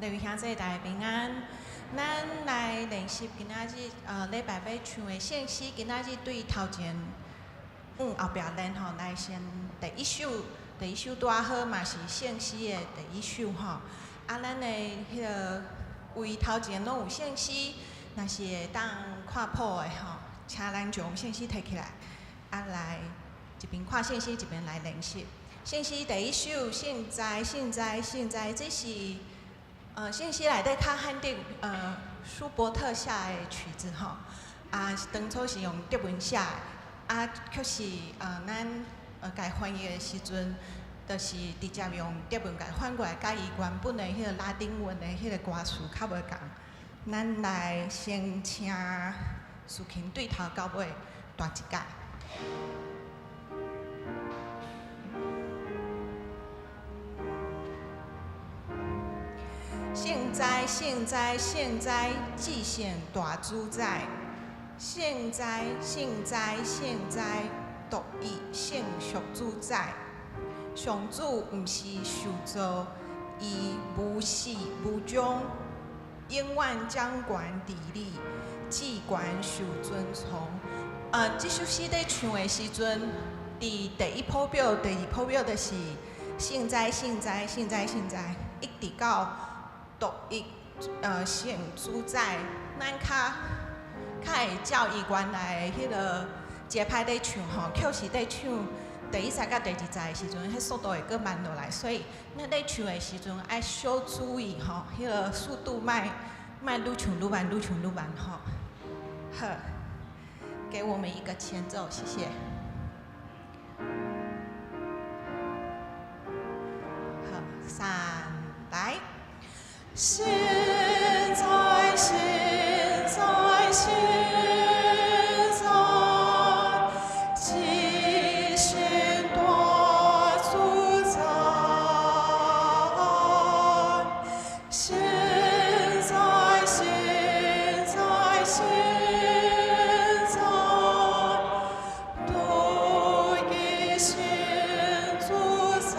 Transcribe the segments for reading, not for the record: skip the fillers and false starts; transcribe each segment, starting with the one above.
各位兄弟大家平安。咱来练习今仔日礼拜要唱的圣诗，今仔日对头前后壁练吼，来先第一首拄仔好嘛是圣诗的第一首吼。咱的迄个为头前拢有圣诗，若是会当看谱的吼，请咱将圣诗摕起来，来一边看圣诗一边来练习。圣诗第一首，现在，这是圣诗内底较罕得舒伯特写的曲子吼，当初是用德文写的，却是咱家翻译的时阵，就是直接用德文家翻过来，甲伊原本的迄个拉丁文的迄个歌词较无共。咱来先请苏琴对头到尾弹一届。现在，既显大主宰。现在，独一圣属主宰。上主毋是受造，伊无始无终，永远掌权治理，至权受尊崇。这首诗在唱的时阵，伫第一谱表、第二谱表就是现在，一直到独一圣主宰，咱较会照伊原来的迄个节拍在唱吼，确实在唱第一节甲第二节的时阵，迄速度会搁慢落来，所以咱在唱的时阵爱小注意吼，迄个速度莫愈唱愈慢吼。好，给我们一个前奏，谢谢。好，3来。现在，既显大主宰。现在，独一圣主宰。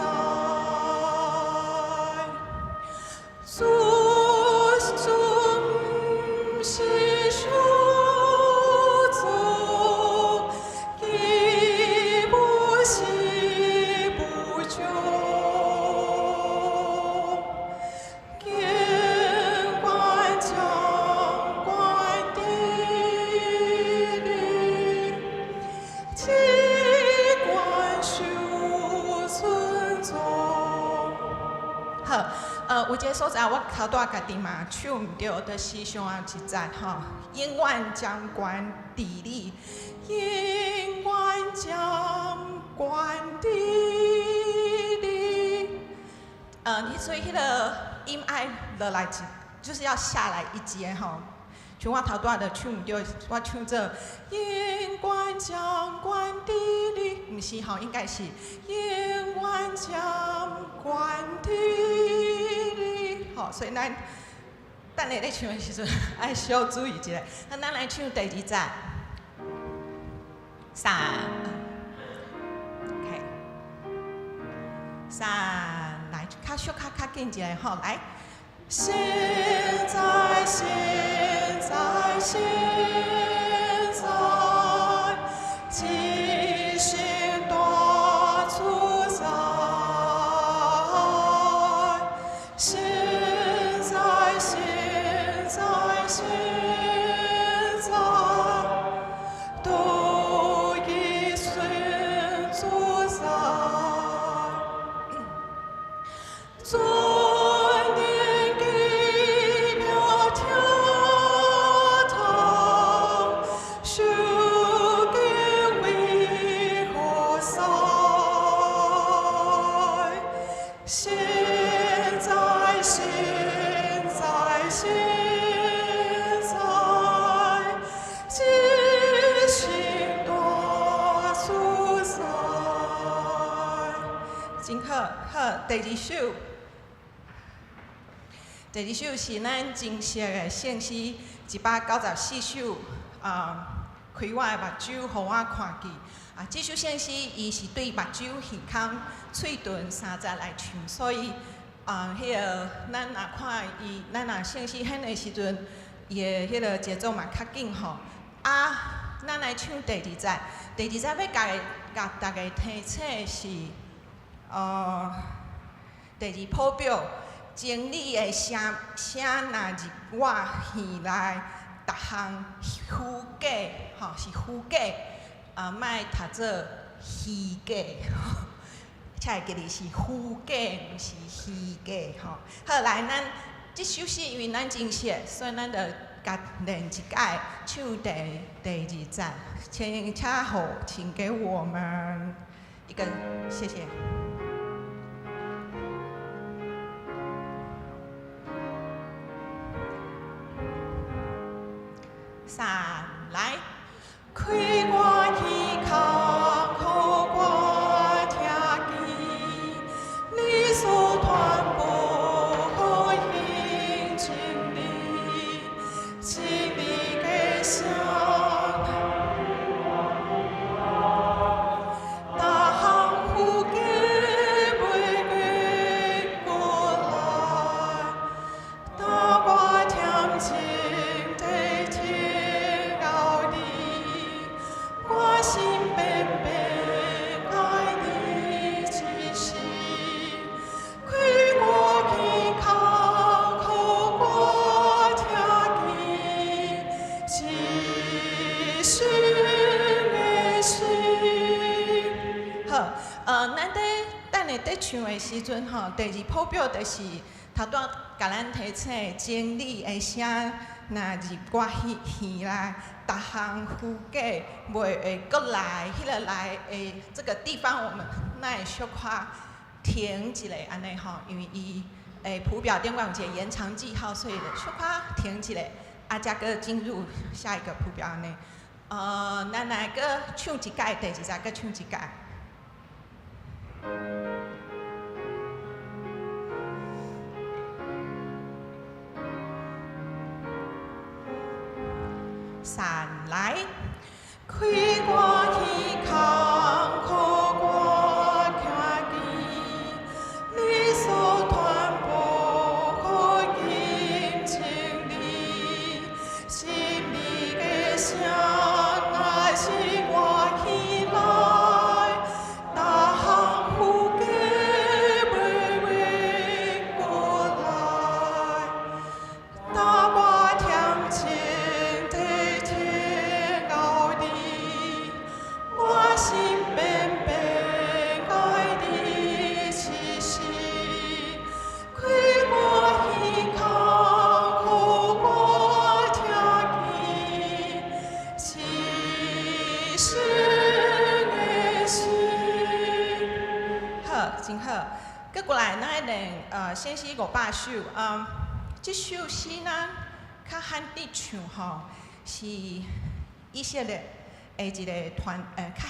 有一个所在，我头拄家己嘛唱毋对，就是上后一节吼，永远掌权治理，永远掌权治理。所以迄个音爱落来就是要下来一节吼。像我头拄就唱毋对，我唱做永远掌权治理，毋是吼，应该是永远掌权治理。吼，所以咱等下咧唱的时阵爱小注意一下。咱来唱第二节，3 ，OK， 3来，较小较紧一下吼，来。现在，既显大主宰。现在，独一圣主宰。真好，好，第二首是咱真实的圣诗，194首，开我的目睭，互我看见。这首圣诗伊是对目睭、耳孔、喙唇三者来唱，所以迄个咱若看伊，咱若信息显的时阵，伊的迄个节奏嘛较紧吼。咱来唱第二节，第二节要甲大家提醒的是，第二谱表，经理的声若入我耳内，逐项虚假，吼是虚假，莫读做虚假。恰会记哩是虚假，毋是虚假吼。好，来，咱即首诗因为咱真熟，所以咱就甲练一解，唱第二节，请好，请给我们一个谢谢。三来，开我耳孔，好我听见，你所传播好行真理，真理的声，大项负假袂越过来，当我听清。心变变爱你一时，开我耳孔，好我听见，一心的心。好，咱在唱的时阵吼，第二谱表就是头段甲咱提醒真理的声，若入我耳内。逐项虚假袂会过来，迄个来诶，这个地方我们那会小可停一下安尼吼，因为伊诶谱表顶管有一个延长记号，所以小可停一下，才搁进入下一个谱表安尼。咱来搁唱一届，第二节搁唱一届。三来，开我耳孔，好我听见，你所传播好音真理，真理的声，乃是我耳内，大项负假袂越过来，当我听清。心变变爱你一时，开我耳孔，好我听见，一心的心。好，真好。搁过来，咱来练先诗500首。这首诗呢，较罕地唱吼，是以色列。一个较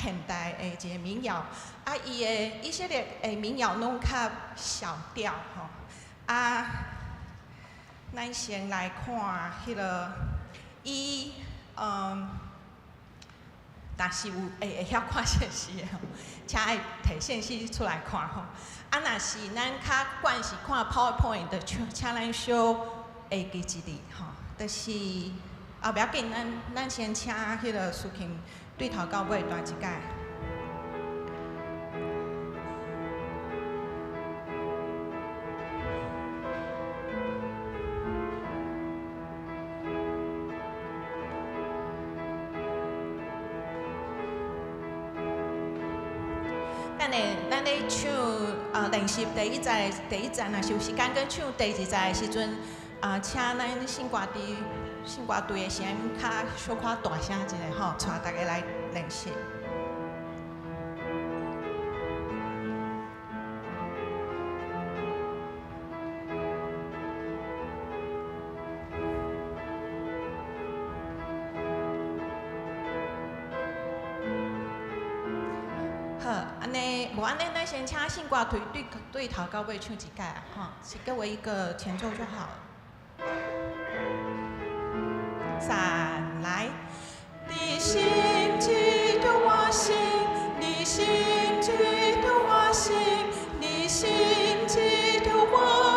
现代的一个民谣，伊的以色列的民谣拢较小调吼。咱先来看迄个伊但是有会晓看现实的吼，请爱摕现实出来看吼。若是咱较惯是看 PowerPoint 的，请咱小会记一字吼，就是不要紧，咱先请迄个苏琴。对头到尾弹一届。咱咧唱练习第一节若是有时间，跟唱第二节的时阵，请咱信歌队的声音较小可大声一下吼，带大家来练习。好，安尼无安尼，咱先请信歌队对头到尾唱一届吼，是给我一个前奏就好了。三来，你心记得我心，你心记得我心，你心记得我。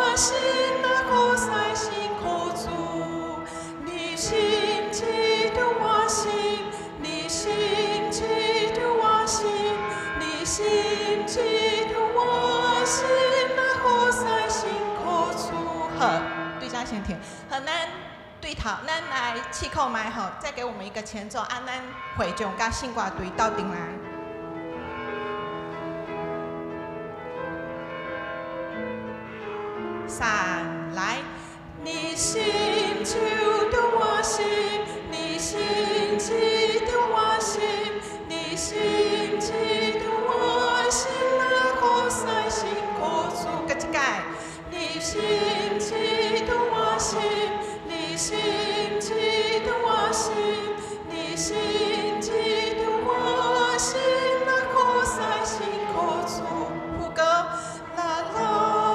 好，对家先停。好，咱对头，咱来气口麦吼，再给我们一个前奏，咱会众甲信歌队斗阵来。三来，你心就着我心，你心记着我心，你心记着我心，那可塞心可主，个一改，你心记着我心，你心记着我心，你心记着我心，那可塞心可主，副歌啦啦。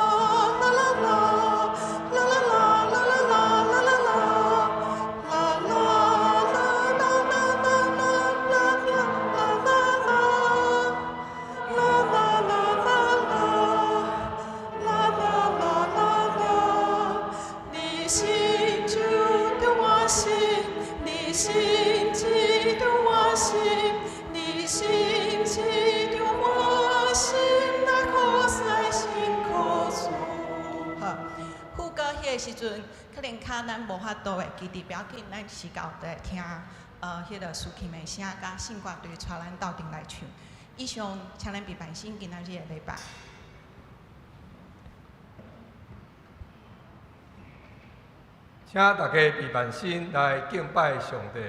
迄个时阵，可能较咱无法度会记伫表紧，咱时候在听迄个抒情的声，甲信歌队带咱斗阵来唱。以上，请咱备办先今仔日的礼拜。请大家备办心来敬拜上帝。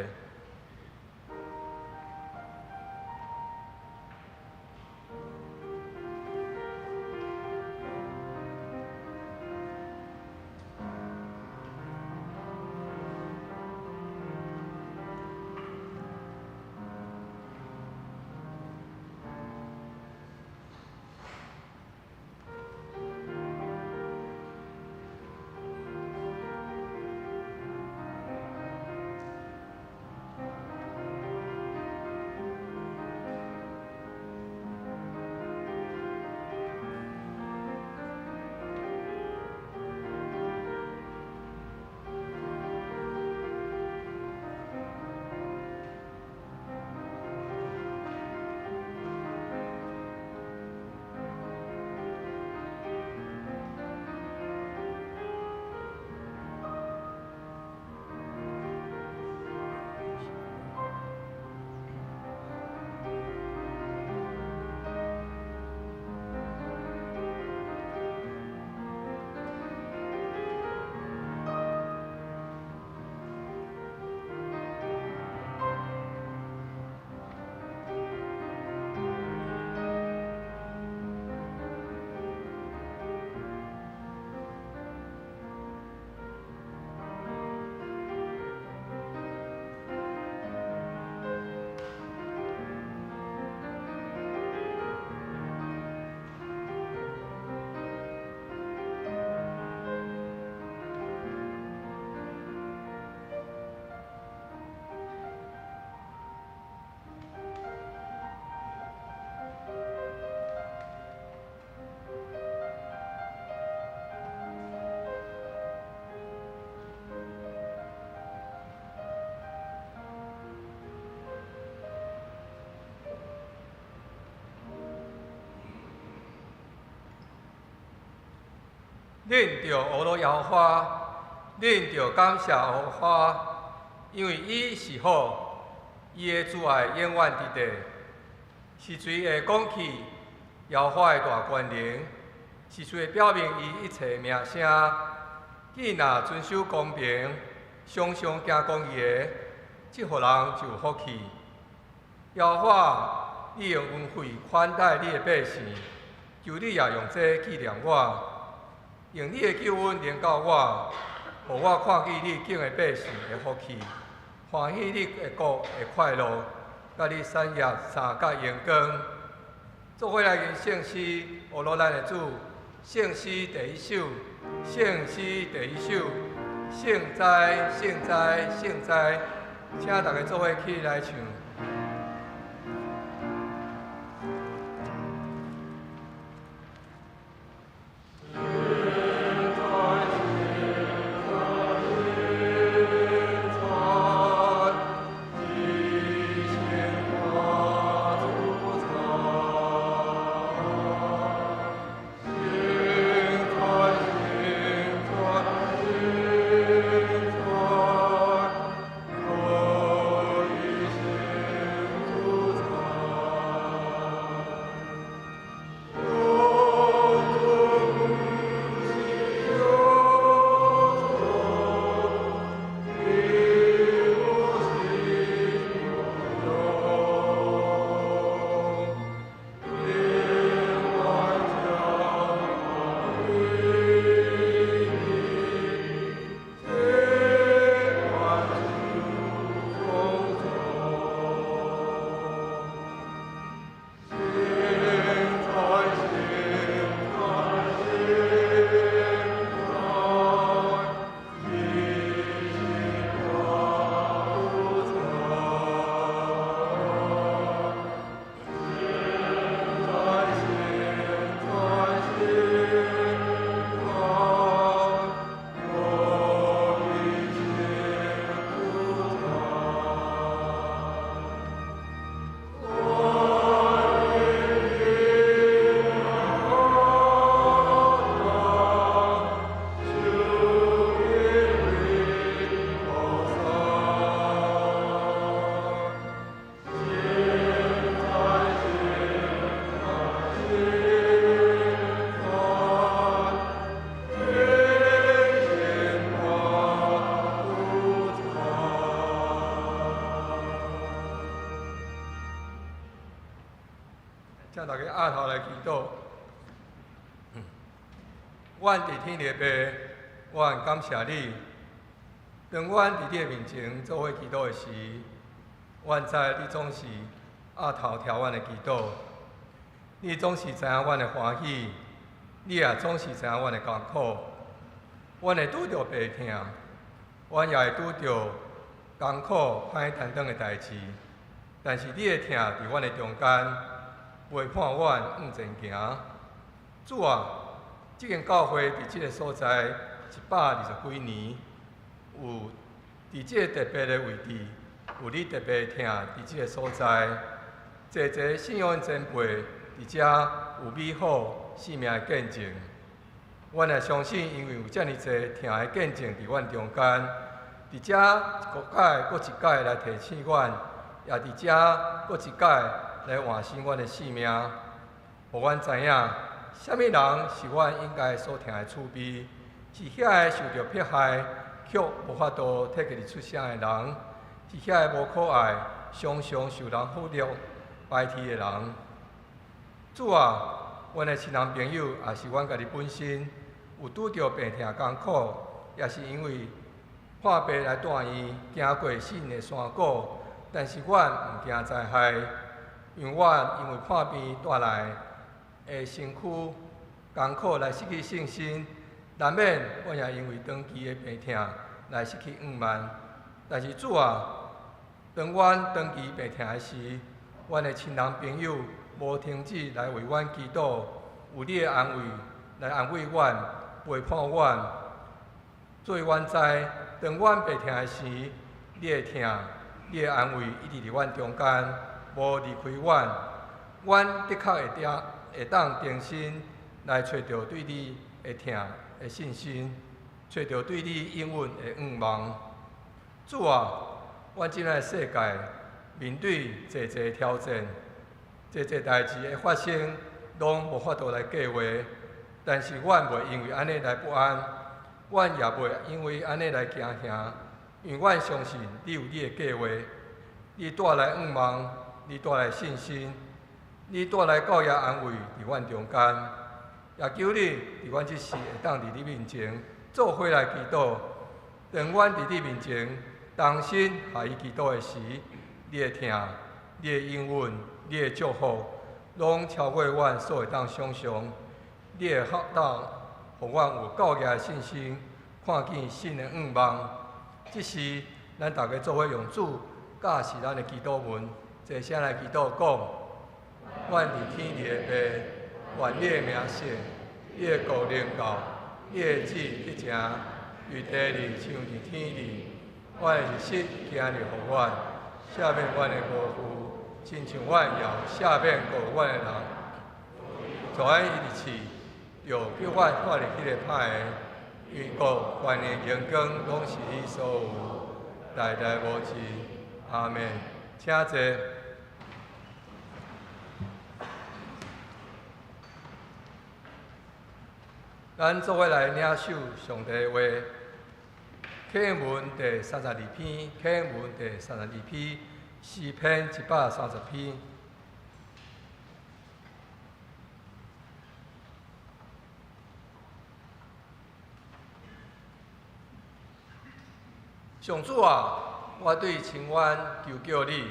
恁着学罗摇花，恁着感谢荷花，因为伊是好，伊的主爱永远伫地，是随会讲起摇花的大关联，是随会表明伊一切名声。既若遵守公平，常常行公义的，即互人就有福气。摇花，你用恩惠款待你的百姓，求你也用这纪念我。用你的救恩连到我，互我看见你敬的百姓的福气，欢喜你的国的快乐，甲你产业三角阳光。做伙来吟圣诗，学罗咱的主。圣诗第一首，圣诗第一首，圣哉，圣哉，圣哉，请大家做伙起来唱。请大家压头来祈祷。阮伫天父爸，阮感谢你。当阮伫你的面前做伙祈祷的时，阮知你总是压头听阮的祈祷，你总是知影阮的欢喜，你也总是知影阮的艰苦。阮会拄着病痛，阮也会拄着艰苦歹担当的代志，但是你的疼伫阮的中间，陪伴阮往前行。主啊，这间教会伫这个所在120几年，有伫这个特别的位置，有你特别的疼伫这个所在，济信仰前辈伫遮有美好生命的见证。阮也相信，因为有遮尔济疼的见证伫阮中间，伫遮搁一届来提醒阮，也伫遮搁一届来完成阮的使命，互阮知影，啥物人是阮应该所听的厝边，是遐个受着迫害却无法度替家己出声的人，是遐个无可爱、常常受人忽略、排斥的人。主啊，阮的亲人朋友也是阮家己本身有拄着病痛艰苦，也是因为破病来带伊行过死人的山谷，但是阮毋惊灾害，因为破病带来的身躯艰苦来失去信心，难免阮也因为长期的病痛来失去往慢。但是主啊，当阮长期病痛的时，阮的亲人朋友无停止来为阮祈祷，有你的安慰来安慰阮，陪伴阮。所以阮知，当阮病痛的时，你的疼、你的安慰一直伫阮中间，无离开阮。阮的确会当重新来找到对你的疼的信心，找到对你应允的望望。主啊，阮即个世界面对济挑战，济代志的发生，拢无法度来计划。但是阮袂因为安尼来不安，阮也袂因为安尼来惊吓，因为阮相信你有你的计划，你带来望望，你带来信心，你带来教育安慰伫阮中间。也求你伫阮即时会当伫你面前做伙来祈祷。当阮伫你面前同心下伊祈祷的时，你的疼、你的应允、你的祝福，拢超过阮所会当想象。你会当互阮有够额的信心，看见新的望望。即时，咱大家做伙用主教示咱的祈祷文，一声来祈祷讲：阮伫天地的爸，愿你的名圣，你的国临到，你的旨得成，如地里像伫天里。阮的日食今日互阮，赦免阮的过负，亲像阮也赦免过阮的人。从俺伊日起，就叫阮看入迄个歹的，因为国、权力、荣光，拢是你所有，代代无尽。阿门。请坐。咱做伙来领受上帝的话，启文第32篇，启文第32篇，诗篇130篇。上主啊，我对清冤求叫你。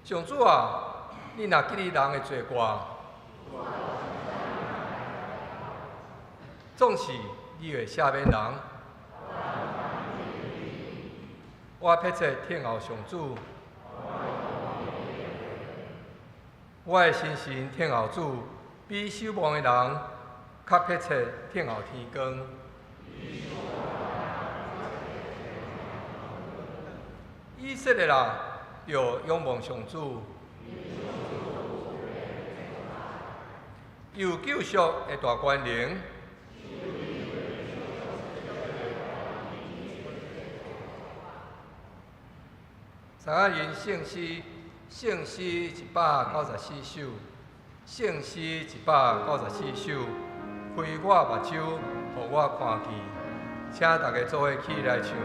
上主啊，你若记你人的罪过，总是你会赦免人。我迫切听候上主，我的心神听候主，比守望的人较迫切听候天光。以色列人要仰望上主，有救赎的大权能。三个人圣诗，圣诗194首，圣诗194首，开我目睭，互我看见。请大家做伙起来唱。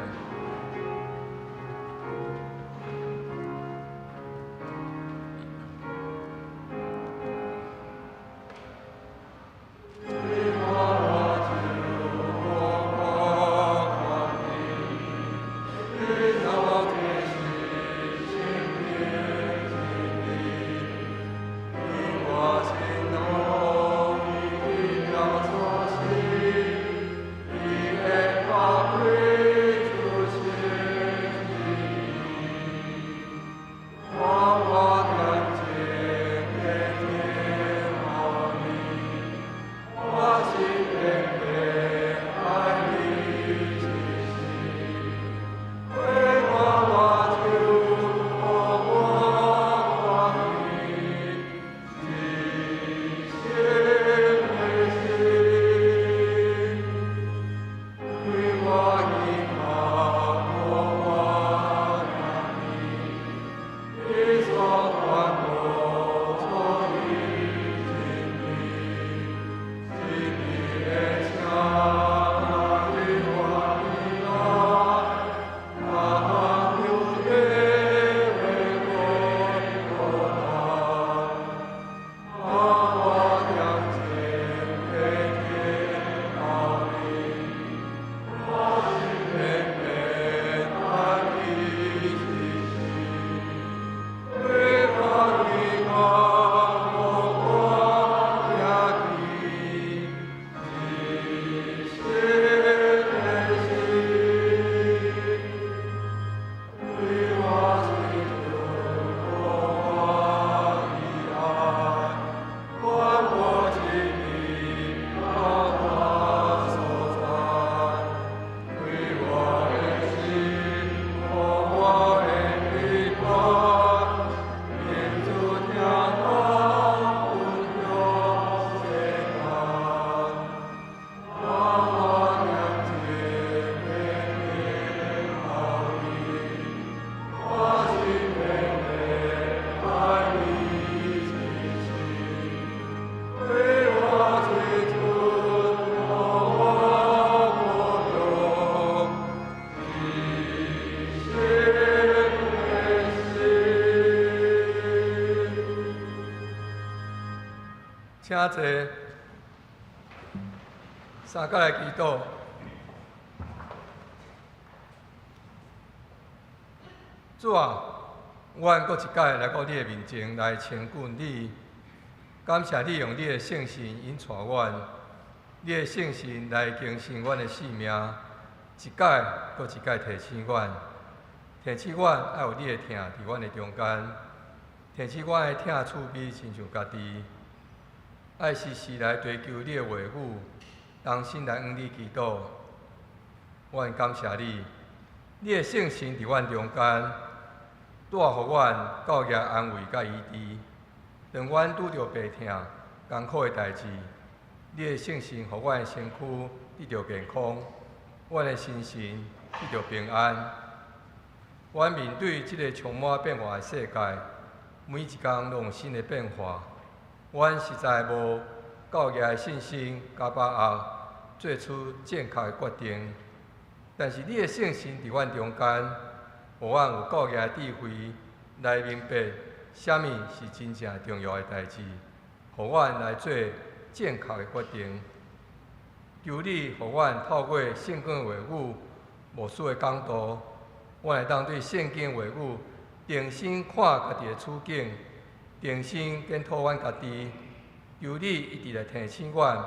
请坐，三角来祈祷。主啊，阮搁一届来到你的面前来亲近你，感谢你用你的圣神引带阮，你的圣神来更新阮的性命，一届搁一届提醒阮，提醒阮爱有你的疼伫阮的中间，提醒阮的疼趣味亲像家己，爱时时来追求你的话语，当心来向你祈祷。阮感谢你，你的圣神伫阮中间。带予阮教育安慰甲医治，当阮拄着病痛、艰苦的代志，你的圣神，予阮的身躯得着健康，阮的心神得着平安。阮面对这个充满变化的世界，每一天拢有新的变化，阮实在无教育的信心甲把握，做出正确的决定。但是你的圣神伫阮中间。予阮有教育的智慧来明白，什么是真正重要的代志，予阮来做正确的决定。求你，予阮透过圣经的话语、无数的讲道，阮会当对圣经的话语定心看家己的处境，定心检讨阮家己。求你一直来提醒阮，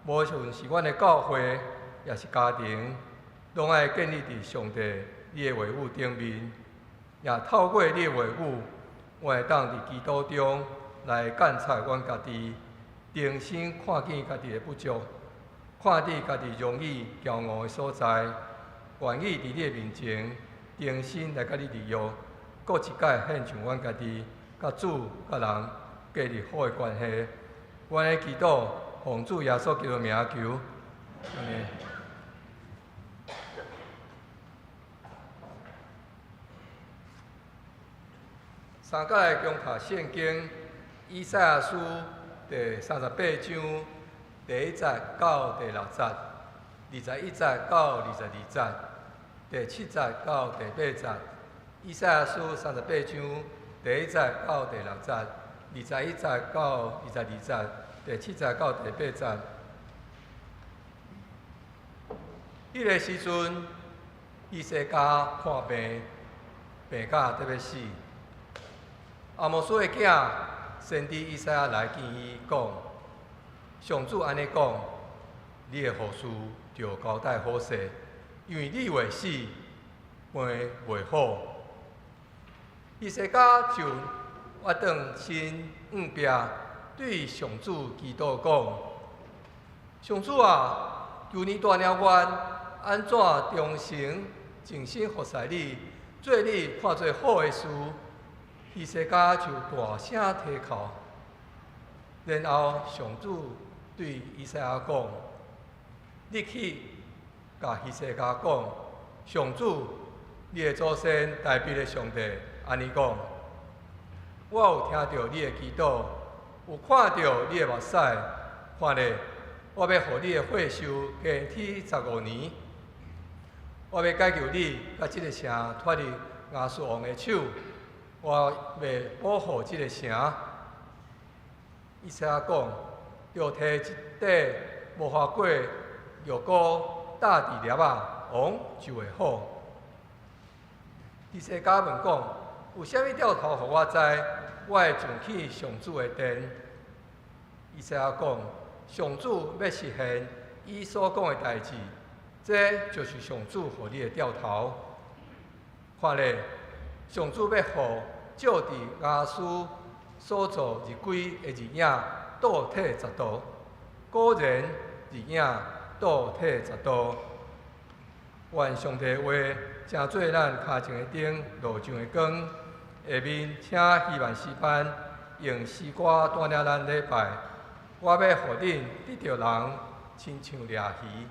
无论是阮的教会，也是家庭，拢爱建立伫上帝你的话语顶面，也透过你的话语，我会当伫基督中来监察阮家己，定心看见家己的不足，看见家己容易骄傲的所在，愿意伫你的面前定心来甲你利用，搁一届献上阮家己，甲主甲人建立好的关系。阮的祈祷，奉主耶稣基督名求，阿门。三角来共读圣经以赛亚书第38章第1节到第6节，21节到22节，第7节到第8节。以赛亚书38章第1节到第6节，21节到22节，第7节到第8节。迄个时阵，以西家看病，病甲得要死。阿摩斯的囝先知以赛亚来见伊讲：上主安尼讲，你的后事就交代好势，因为你袂死，病袂好。以西家就我转身硬壁，对上主祈祷讲：上主啊，求你带领阮安怎忠诚尽心服侍你，做你看做好的事。以西家就大声啼哭，然后上主对以赛亚讲：“你去甲以西家讲，上主，你的祖先大必的上帝安尼讲：我有听到你的祈祷，有看到你的目屎，看咧，我要互你的血寿加天15年，我要解救你，甲这个城脱离亚述王的手。”我要保护这个城。以赛亚讲，要摕一块无花果药膏搭伫粒啊，王就会好。以西家问讲，有啥物兆头，互我知，我会上去上主的殿。以西亚讲，上主要实现伊所讲的代志，这就是上主互你的兆头。看咧。上主要互照伫亚述所造日规的日影倒体10度，果然日影倒体10度。愿上帝的话成做咱脚前的灯，路上的光。下面请希望诗班用诗歌带领咱礼拜。我要互恁得着人，亲像掠鱼。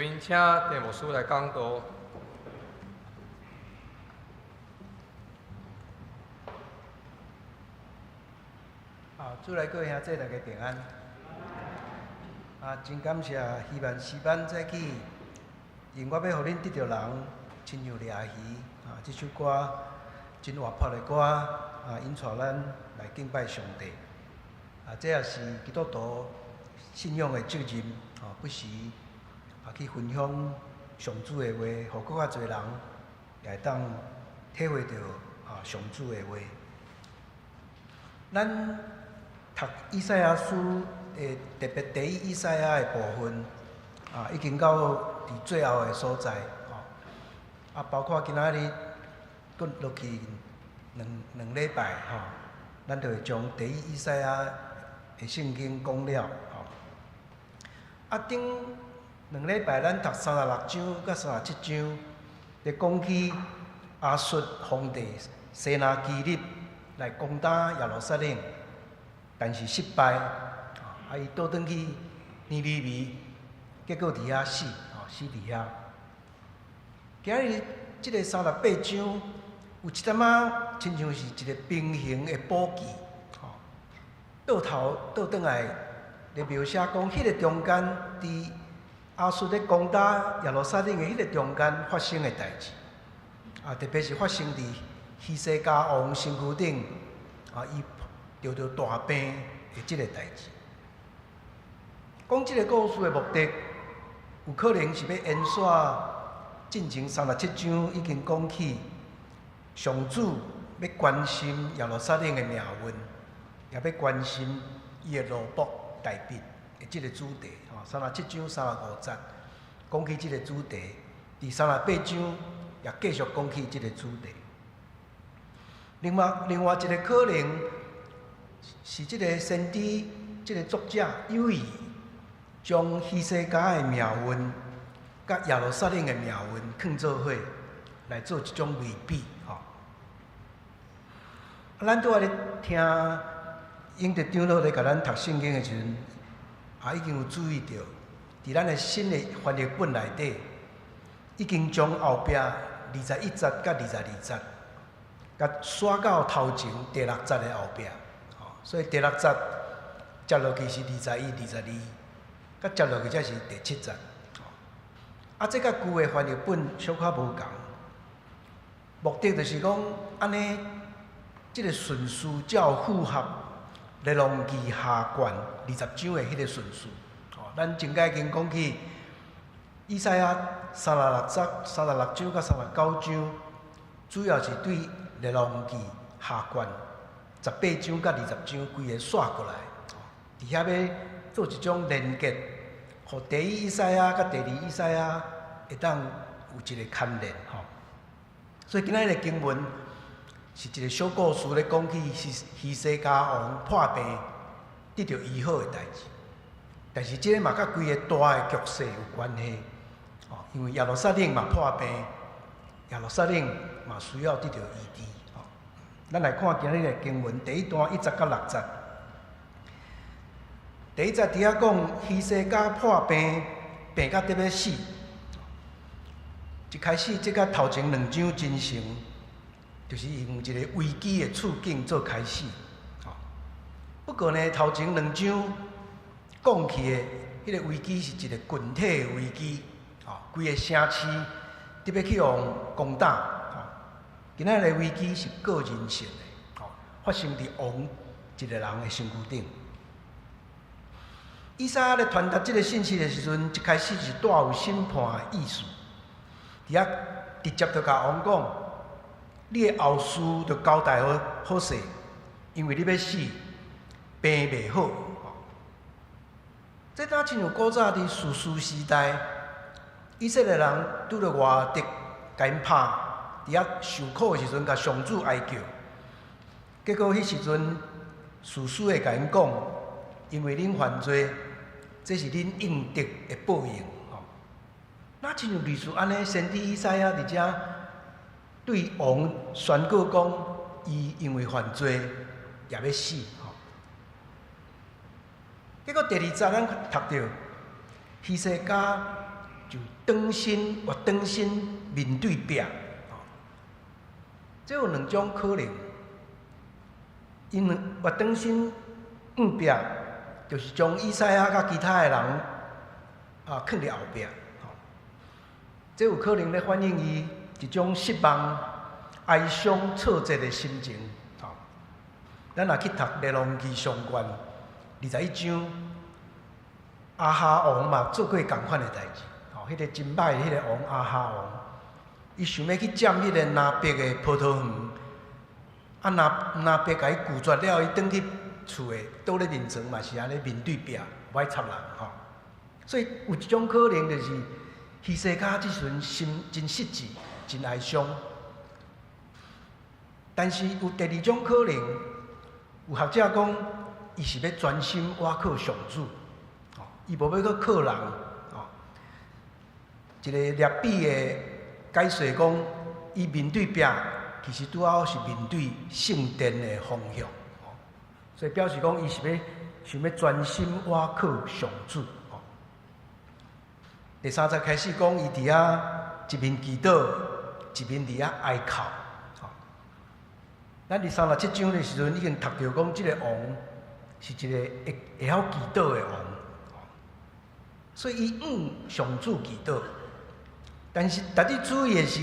面请题目师来讲道。主内各位兄弟大家平安。真感谢，希望时班再起，因我要互恁得着人，亲像掠鱼。这首歌真活泼的歌，引带咱来敬拜上帝。这也是基督徒信仰的责任。不时去分享上主的话，互更较侪人也会当体会到上主的话。咱读以赛亚书的特别第一以赛亚的部分，已经到伫最后的所在，包括今仔日搁落去两礼拜，咱就会将第一以赛亚的圣经讲了，顶两礼拜咱读36章甲37章，咧讲起亚述皇帝西拿基立来攻打耶路撒冷。但是失败，伊倒转去尼尼微，结果伫遐死，死伫遐。今日即个38章有一点仔，亲像是一个平行的宝记，倒头倒转来，咧描写讲，迄个中间伫亚述咧攻打耶路撒冷的迄个中间发生的代志，特别是发生伫希西家王身躯顶，伊。得到大病的即个代志，讲即个故事的目的，有可能是要延续进前37章已经讲起，上主要关心耶路撒冷的命运，也要关心伊的奴仆大卫的即个主题。37章35节讲起即个主题，第38章也继续讲起即个主题。另外一个可能。是即个先知，即个作者有意将希西家的命运、甲耶路撒冷的命运放做伙，来做一种类比。咱拄仔咧听英德长老咧甲咱读圣经的时阵，已经有注意到，伫咱的新的翻译本内底，已经将后壁21节甲22节，甲刷到头前第6节的后壁。所以第6节接落去是21、22，甲接落去才是第7节。这甲旧的翻译本小可无共，目的就是讲安尼，即个顺序才有符合列王记下卷20章的迄个顺序。咱前解已经讲起，以赛亚36章甲39章，主要是对列王记下卷。18章甲20章规个刷过来，伫遐要做一种连结，互第一以赛亚甲第二以赛亚会当有一个牵连所以今仔日的经文是一个小故事，咧讲起希西家王破病得到医好的代志。但是即个嘛甲规个大的局势有关系，因为耶路撒冷嘛破病，耶路撒冷嘛需要得到医治。咱来看今日的经文，第一段1节到6节。第一节伫遐讲，希西家破病，病到得要死。一开始，即甲头前2章真成，就是用一个危机的处境做开始。不过呢，头前2章讲起的迄个危机是一个群体的危机，规个城市得要去互攻打。今仔日危机是个人性的，发生伫王一个人的身躯顶。以赛亚咧传达即个信息的时阵，一开始是带有审判的意思，伫遐直接就甲王讲：你的后事就交代好势，因为你要死，病袂好。这当亲像古早伫士师时代，以色列人拄着外敌甲因拍。伫遐受苦的时阵，甲上主哀叫，结果迄时阵，士师会甲因讲，因为恁犯罪，这是恁应得的报应。那亲像类似安尼，先知以赛亚伫遮对王宣告讲，伊因为犯罪也要死。结果第2节咱读到，希西家就转身面对壁。这有两种可能，因为转身向壁，就是将以赛亚甲其他的人囥伫后壁。这有可能咧反映伊一种失望、哀伤、挫折的心情。咱若去读《列王记》上卷21章，亚哈王嘛做过同款的代志。迄个真歹的迄个王亚哈王，伊想要去占迄个拿伯的葡萄园，拿伯甲伊拒绝了，伊转去厝的倒咧眠床嘛是安尼面对壁，无爱插人所以有一种可能就是希西家即阵心真失志、真哀伤。但是有第二种可能，有学者讲，伊是要专心倚靠上主，伊无要去靠人。一个列比的解说讲，伊面对壁，其实拄好是面对圣殿的方向，所以表示讲伊是想要专心倚靠上主。第3节开始讲，伊伫遐一面祈祷，一面伫遐哀哭。咱伫37章的时阵已经读到讲，即个王是一个会晓祈祷的王，所以伊向上主祈祷。但是值得注意的是，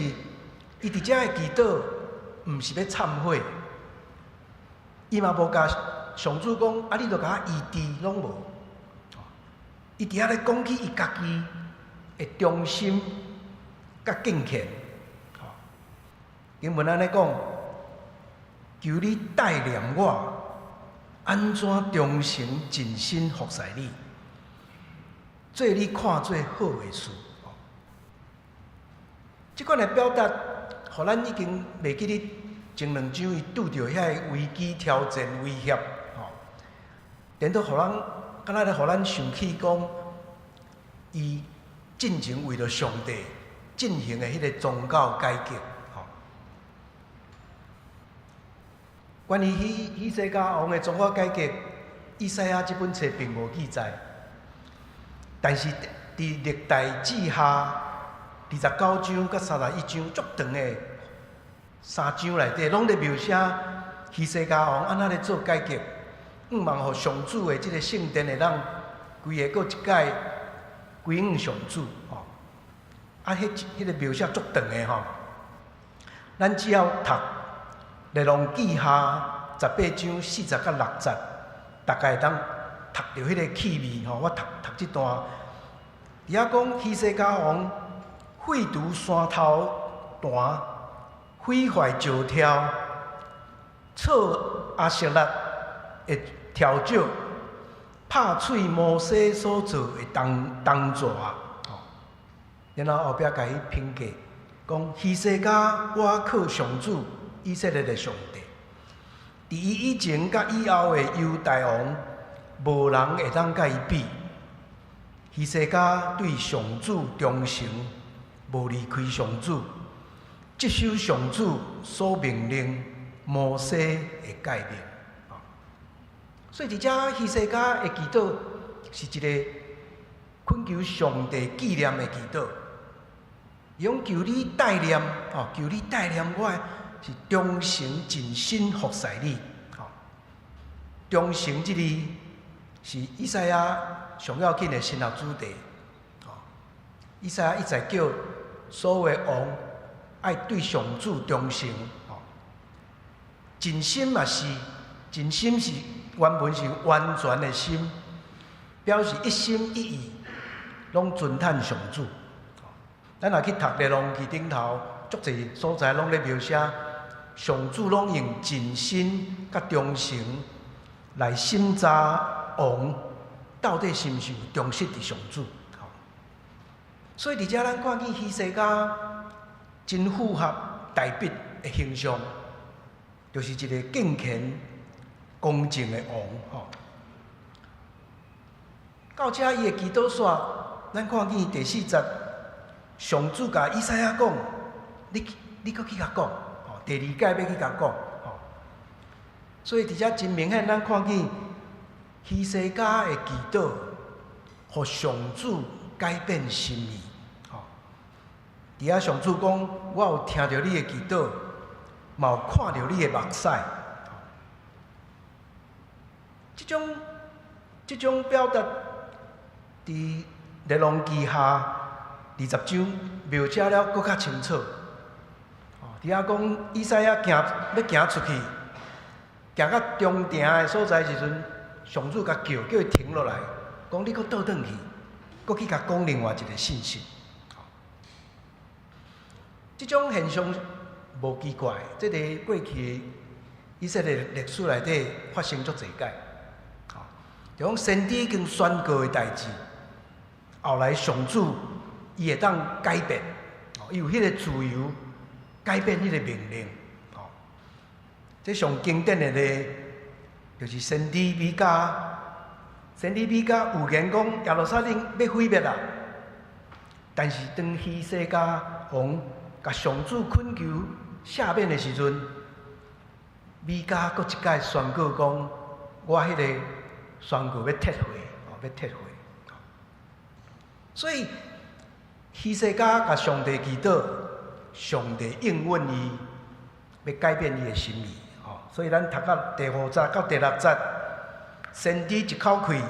伊伫遮的祈祷，毋是要忏悔，伊嘛无甲上主讲，你著甲我医治，拢无。伊伫遐咧讲起伊家己的忠心甲敬虔。经文安尼讲，求你带领我，安怎忠诚尽心服侍你，做你看做好的事。即款的表达，互咱已经袂记得前2章伊拄着遐个危机、挑战、威胁，连到互咱，敢若咧互咱想起讲，伊进前为着上帝进行的迄个宗教改革。关于希西家王的宗教改革，以赛亚这本册并无记载，但是伫历代志下29章甲31章足长的3章内底，拢咧描写希西家王安怎咧做改革，望互上主的即个圣殿会当规个搁一届归向上主迄个描写足长的咱只要读列王记下18章40到60，大概会当读到迄个气味我读即段，伫遐讲希西家王废除山头坛，毁坏石条，错阿舍勒的条石，拍碎摩西所做的铜座然后后壁甲伊评价，讲希西家倚靠上主以色列的上帝，伫伊以前甲以后的犹大王，无人会当甲伊比。希西家对上主忠诚，无离开上主，接受上主所命令摩西的诫命。所以伫遮希西家的祈祷是一个恳求上帝纪念的祈祷，伊讲求你带念，求你带念我是忠诚尽心服侍你。忠诚这字是以赛亚上要紧的神学主题。以赛亚一再叫所有的王爱对上主忠诚。尽心嘛是，尽心是原文是完全的心，表示一心一意，拢尊叹上主。咱若去读列王记顶头，足侪所在拢咧描写上主拢用尽心甲忠诚来审查王到底是毋是有忠实伫上主。所以伫遮咱看见希西家真符合大笔的形象，就是一个敬虔公正的王。到遮伊的祈祷线，咱看见第4节，上主甲以赛亚讲：“你搁去甲讲，第2届要去甲讲。”所以伫遮真明显，咱看见希西家的祈祷，互上主改变心意。伫遐上主讲，我有听到你的祈祷，嘛有看到你的目屎。这种表达，伫列王记下20章描写了搁较清楚。伫遐讲，以赛亚要行出去，行到中庭的所在时阵，上主甲叫伊停落来，讲你搁倒转去，搁去甲讲另外一个信息。这种现象无奇怪，这个过去以色列历史内底发生足侪届。就讲先知已经宣告的代志，后来上主伊会当改变，伊有迄个自由改变迄个命令。这上经典的咧，就是先知米迦。先知米迦预言讲耶路撒冷要毁灭啦，但是当希西家王甲上主恳求赦免的时阵，米迦搁一届宣告讲，我迄个宣告要撤回，要撤回。所以希西家甲上帝祈祷，上帝应允伊，要改变伊的心意。所以咱读到第5节到第6节，先知一口气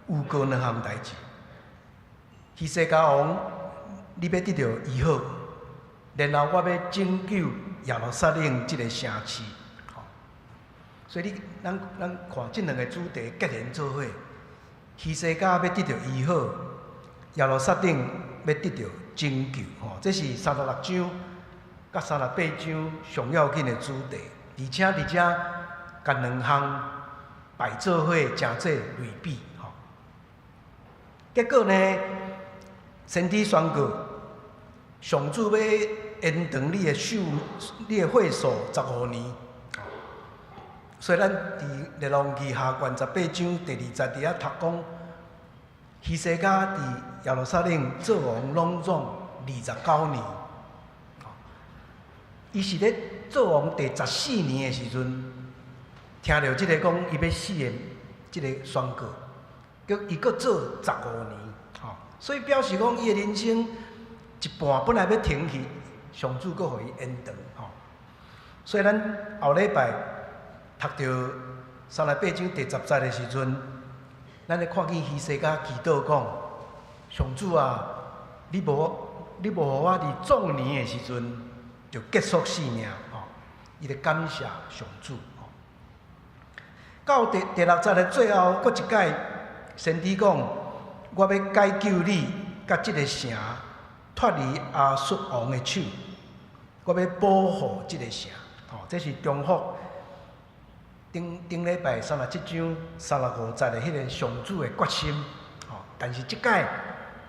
预告2项代志。希西家王，你要得到医好，然后我要拯救耶路撒冷这个城市。所以咱看这2个主题结连做伙，希西家要得到医好，耶路撒冷要得到拯救。这是36章甲38章上要紧的主题。而且伫遮甲2项摆做伙，诚做类比。结果呢，先知宣告，上主要延长你的会所15年。所以咱伫列王记下卷18章第2节伫遐读讲，希西家伫耶路撒冷做王拢总29年。伊是咧做王第14年的时阵，听到即个讲伊要死的即个宣告，伊搁做15年，所以表示讲伊的人生一半本来要停去，上主搁互伊延长，所以咱后礼拜读到38章第10节的时阵，咱会看见希西家祈祷讲：上主啊，你无互我伫壮年的时阵就结束生命，伊就感谢上主。到第6节的最后，搁一届先知讲：我要解救你甲即个城，脱离亚述王的手，我要保护即个城。这是中福顶礼拜37章35节的迄个上主的决心。但是即届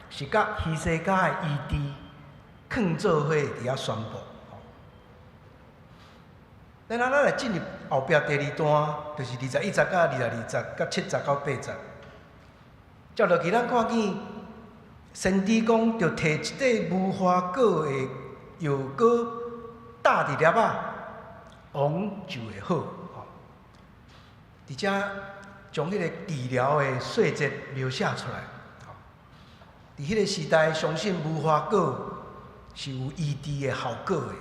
是甲希西家的医治放做伙伫遐宣布。咱来进入后壁第2段，就是21节到22节，到7节到8节。接落去，咱看见先知讲，着摕一块无花果的药果搭伫粒仔，王就会好。而且将迄个治疗的细节描写出来。伫迄个时代，相信无花果是有医治的效果的。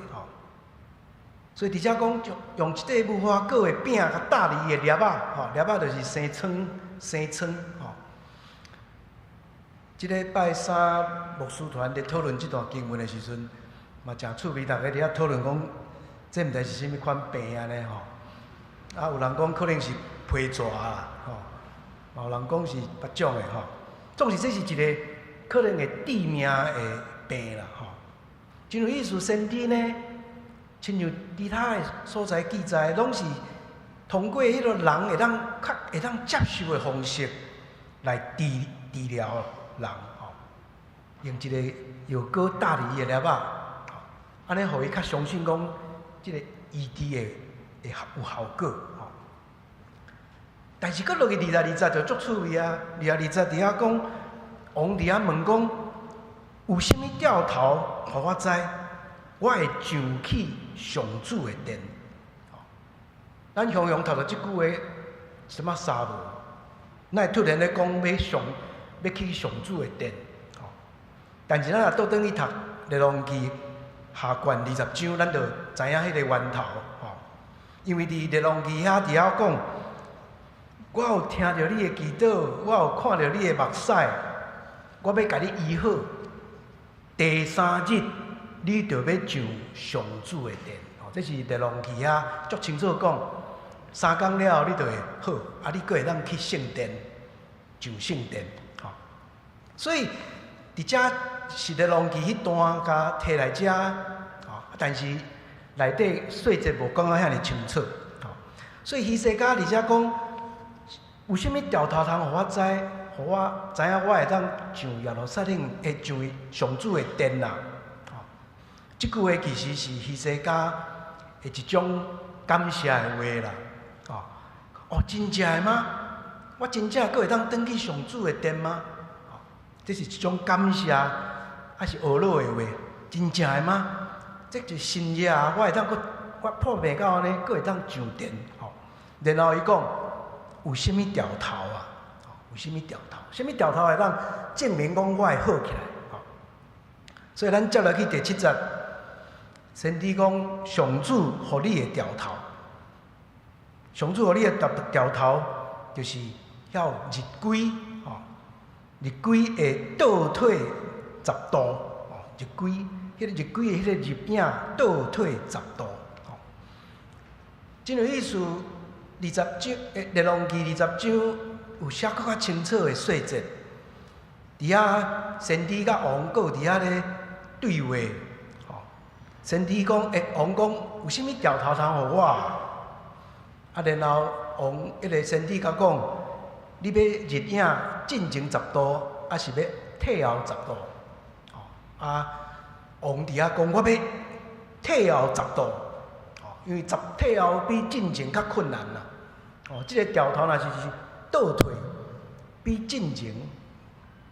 所以，伫遮讲用一块无花果的饼，甲搭伫伊的粒仔，粒仔就是生疮。即个拜三牧师团咧讨论即段经文的时阵，嘛诚趣味，大家伫遐讨论讲，这毋知是甚物款病安尼吼。有人讲可能是皮蛇啦，嘛有人讲是别种的总是这是一个可能会致命的病啦真有意思，先知呢？亲像其他的所在记载，拢是通过迄个人会当接受的方式来治疗人用一个药果搭伫伊的粒仔，安尼互伊较相信讲，即个医治会有效果但是，搁落去22节就足趣味啊！22节伫遐讲，王伫遐问讲，有啥物兆头，互我知？我会上去上主的殿。咱常常读到即句话，什么沙无？那突然咧讲要去上主的殿。但是咱若倒转去读列王记下卷20章，咱就知影迄个源头吼。因为伫列王记遐伫遐讲，我有听到你的祈祷，我有看到你的目屎，我要甲你医好。第3日，你就要上上主的殿。吼，这是列王记遐足清楚讲，3天了后你就会好，啊，你佫会当去圣殿上圣殿。吼，所以伫遮是列王记迄段甲摕来遮，吼，但是内底细节无讲啊遐尼清楚。吼，所以希西家而且讲，有啥物条头通互我知？互我知影我会当上耶路撒冷，会上上主的殿啦。吼，即句话其实是希西家的一种感谢的话啦。吼，哦，真正的吗？我真正阁会当转去上主的殿吗？吼，这是一种感谢，还是懊恼的话？真正的吗？这就是新约啊！我会当我破病到安尼，阁会当上殿。吼，然后伊讲有啥物条头啊？有啥物条头？啥物条头会当证明讲我会好起来？吼，所以咱接落去第7节，先知讲上主互你的条头，上主互你的条头就是要日晷，吼，日晷会倒退10度，吼，日晷，迄个日晷的迄个日影倒退10度，吼，真有意思。20章列王记20章有写搁较清楚的细节，伫遐先知甲王阁伫遐咧对话，吼，先知讲，王讲有啥物条头通互我？啊，然后王迄个先知甲讲，你要日影进前10度，还是要退后10度？吼，啊，王伫遐讲，我要退后10度，吼，因为退后比进前较困难啦。哦，即个条头若是倒退，比进前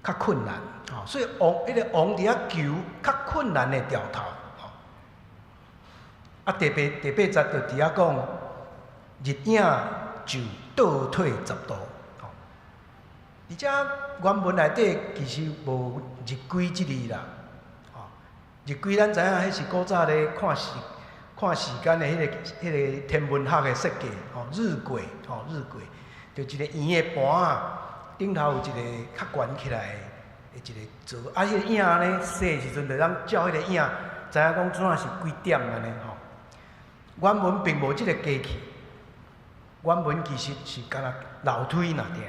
较困难。吼，所以王迄个王伫遐求较困难的条头。吼，啊，第八节就伫遐讲，日影就倒退10度。吼，而且原文内底其实无日晷即字啦。吼，日晷咱知影迄是古早咧看时间的迄个天文学的设计，吼，日晷，吼，日晷，就一个圆的盘啊，顶头有一个较悬起来的一个座，啊，迄个影呢，洗的时阵就当照迄个影，知影讲怎啊是几点安尼，吼。原文并无即个机器，原文其实是干那楼梯那定，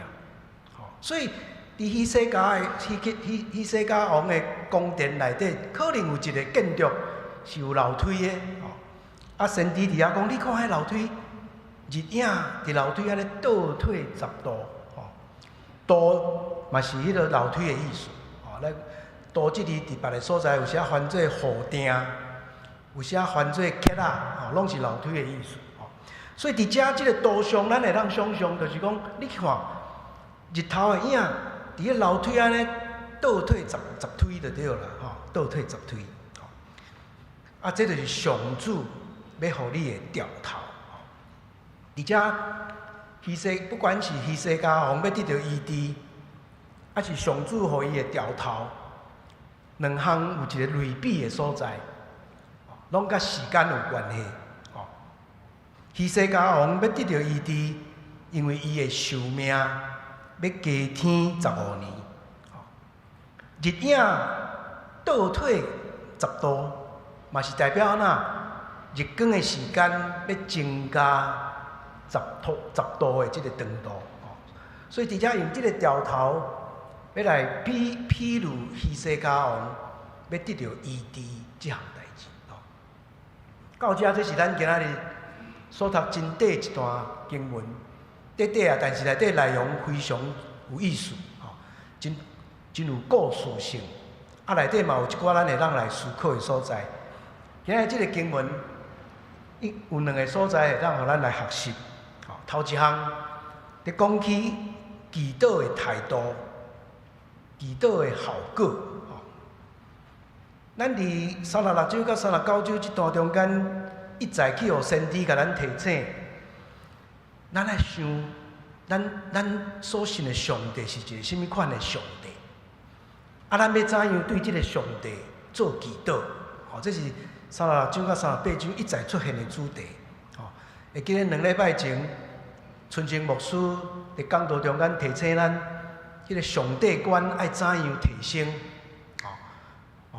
吼，所以伫希西家王的宫殿内底，可能有一个建筑是有楼梯的，吼。啊，先知伫遐讲，你看迄楼梯，日影伫楼梯安尼倒退10度，吼，度嘛是迄个楼梯的意思，吼，咱度即字伫别个所在有写翻做护钉，有写翻做脚啊，吼，拢是楼梯的意思，吼。所以伫遮即个图像，咱会当想象，就是讲，你看日头的影伫个楼梯安尼倒退10推就对啦，吼，倒退10推，吼。啊，这就是上主要互你的条头，而且不管是希西家王要得到医治，还是上主互伊的条头，两项有一个类比的所在，拢甲时间有关系。希西家王要得到医治，因为伊的寿命要加添15年，日影倒退10度，嘛是代表安那？日光的时间要增加10度的这个长度，所以伫遮用这个条头要来披露希西家王要得到医治这项代志。到遮，这是咱今仔日所读真短一段经文，短短啊，但是内底内容非常有意思，真有故事性。啊，内底嘛有一寡咱会当来思考的所在。今仔这个经文。有两个所在会当互咱来学习。头一项，伫讲起祈祷的态度，祈祷的效果。咱伫36章到39章这段中间，一再去互先知甲咱提醒，咱来想，咱所信的上帝是一个什么款的上帝？啊，咱要怎样对这个上帝做祈祷。这是36章甲38章一再出现的主题。会记得2礼拜前，春晴牧师伫讲道中间提醒咱，迄个上帝观爱怎样提升？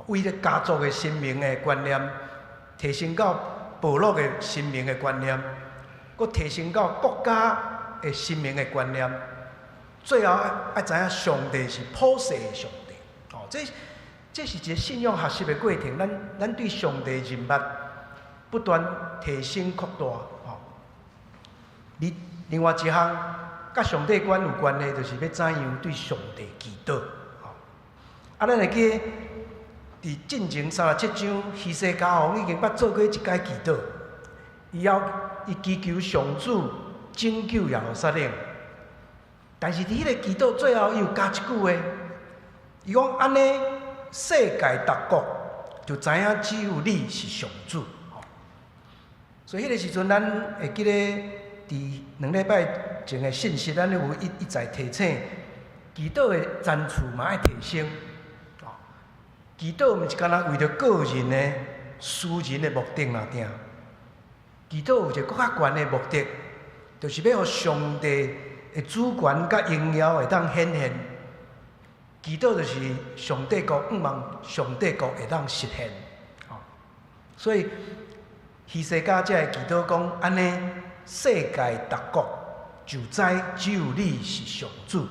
为了家族的生命的观念，提升到部落的生命的观念，搁提升到国家的生命的观念，最后爱知影上帝是普世的上帝。这是一个信仰学习的过程，咱对上帝的认捌不断提升扩大。另外一项甲上帝观有关的，就是要怎样对上帝祈祷。咱会记得伫进前37章，希西家王已经捌做过一届祈祷，伊祈求上主拯救耶路撒冷。但是伫迄个祈祷最后，伊有加一句话，伊讲安尼，世界各国就知影只有你是上主。所以迄个时阵，咱会记得伫2礼拜前的信息，咱有一再提醒，祈祷的赞处嘛爱提升。祈祷毋是干那为着个人的私人的目的啦，定。祈祷有一个更较悬的目的，就是要互上帝的主权甲荣耀会当显现。祈祷就是上帝国，望上帝国会当实现。所以希西家才会祈祷讲，安尼世界各国就知只有你是上主。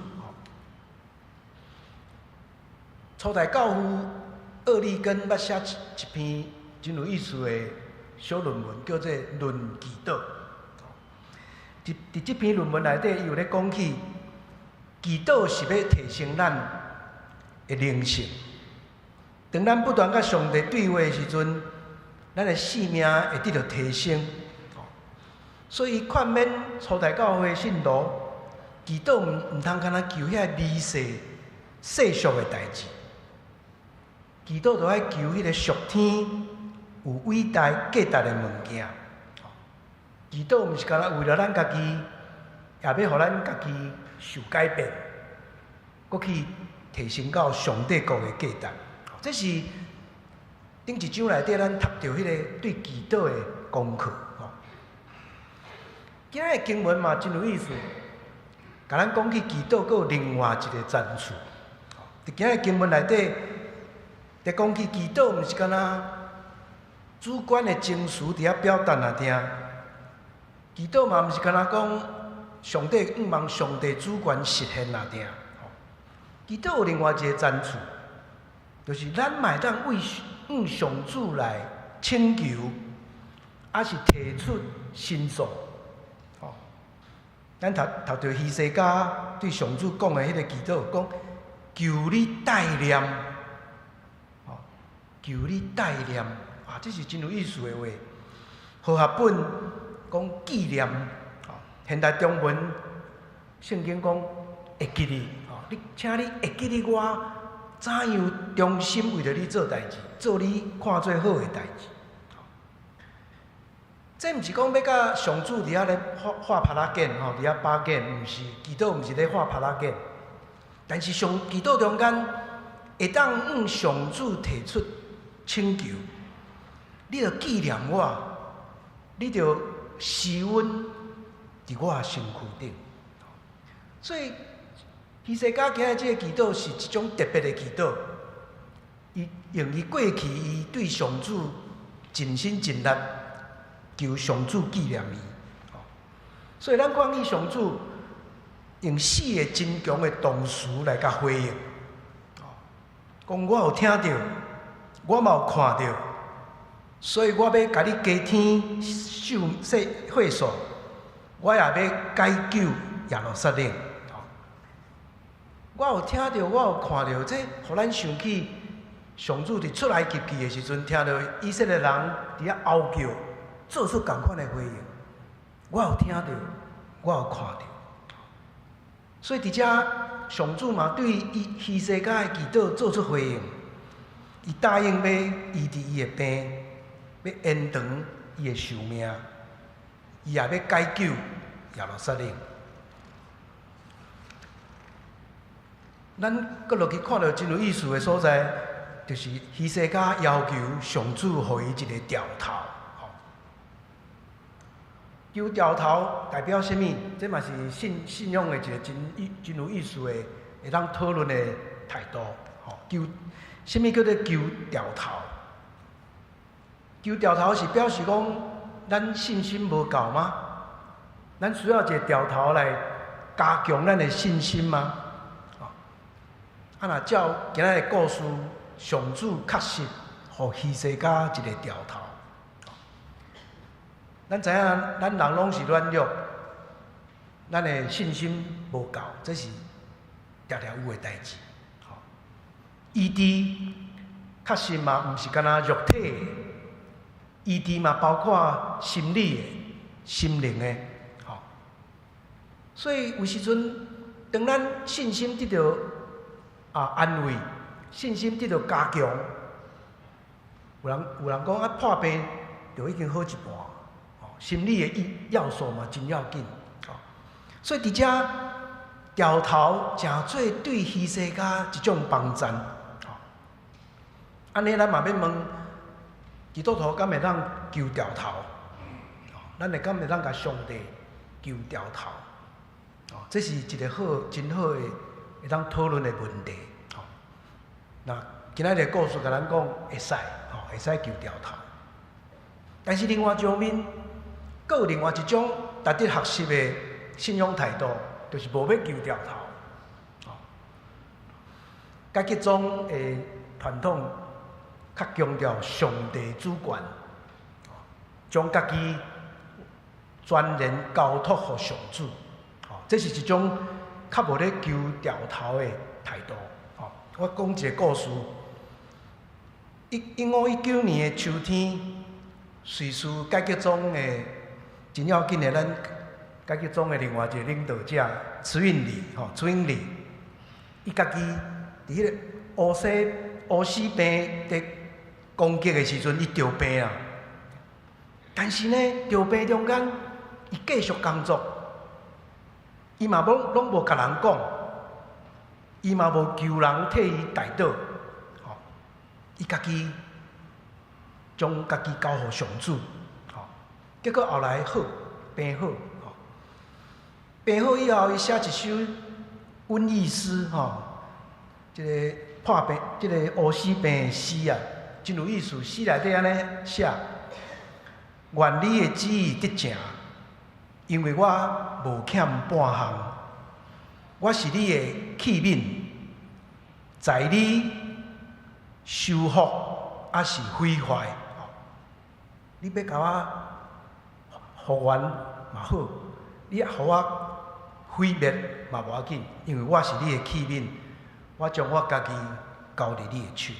初代教父厄利根捌写一篇真有意思的小论文，叫做《论祈祷》。伫这篇论文内底，伊有咧讲起，祈祷是要提升咱的灵性。当咱不断甲上帝对话的时阵，咱的性命会得到提升。所以劝勉初代教会信徒，祈祷毋通干那求遐微细世俗的代志。祈祷就爱求迄个属天有伟大价值的物件。祈祷毋是干那为了咱家己，也要互咱家己受改变，搁去提升到上帝国的价值。这是顶一章内底咱读到迄个对祈祷的功课。今仔的经文嘛真有意思，甲咱讲起祈祷，搁有另外一个赞处。伫今仔的经文内底。在讲起祈祷，毋是干那主观的情绪伫遐表达啊，定。祈祷嘛，毋是干那讲上帝望上帝主权实现啊，定。祈祷有另外一个赞处，就是咱嘛会当向上主来请求，还是提出申诉。咱读到希西家对上主讲的迄个祈祷，讲求你带念。求你带念这是真有意思的话。和合本讲纪念，现代中文圣经讲会记你，请你会记你我怎样忠心为着你做代志，做你看做好的代志。这毋是讲要甲上主伫遐咧画拍拉件伫遐把件，毋是祈祷，毋是咧画拍拉件。但是上祈祷中间会当向上主提出请求，你着纪念我，你着施温伫我的身躯顶。所以希西家今日这个祈祷是一种特别的祈祷，伊用伊过去伊对上主尽心尽力求上主纪念伊。所以咱看见上主用4个真强的动词来甲回应，讲我有听到。我嘛有看到，所以我要甲你加添会所，我也要解救耶路撒冷。我有听到，我有看到，这互咱想起上主伫出埃及记的时阵，听到以色列人伫遐嗷叫，做出同款的回应。我有听到，我有看到，所以伫遮上主嘛对希西家的祈祷做出回应。伊答应要医治伊的病，要延长伊的寿命，伊也要解救耶路撒冷。咱搁落去看到真有意思的所在，就是希西家要求上主给伊一个条头。求条头代表什么？这嘛是信仰的一个真有意思的，会当讨论的态度。求什么叫做求条头？求条头是表示讲，咱信心无够吗？咱需要一个条头来加强咱的信心吗？若照今仔的故事，上主确实予希西家一个条头。咱知影，咱人拢是软弱，咱的信心无够，这是常常有的代志。医治确实嘛，毋是干那肉体的，医治嘛包括心理的、心灵的。所以有时阵，当咱信心得到安慰，信心得到加强，有人讲破病就已经好一半。心理的要素嘛，真要紧。所以伫遮条头诚做对希西家一种帮助。安尼咱嘛要问，基督徒敢会当求条头？咱会敢会当甲上帝求条头？这是一个真好的会当讨论的问题。那今仔日的故事甲咱讲会使，会使求条头。但是另外一方面，佫有另外一种值得学习的信仰态度，就是无要求条头。甲迄种的传统较强调上帝主权，将家己全然交托予上主。这是一种较无咧求条头的态度。我讲一个故事：1519年的秋天，瑞士改革中的真要紧的，咱改革中的另外一个领导者崔允礼，伊家己伫迄个乌死病伫攻击的时阵，伊着病啊。但是呢，着病中间，伊继续工作，伊嘛拢无甲人讲，伊嘛无求人替伊代祷，伊家己将家己交予上主。结果后来好病好，病好以后，伊写一首瘟疫诗，即个破病、即个乌死病的诗啊，真有意思。诗内底安尼写：愿你的旨意得成，因为我无欠半项，我是你的器皿，在你修复还是毁坏，你要甲我复原嘛好，你互我毁灭嘛无要紧，因为我是你的器皿，我将我家己交伫你的手。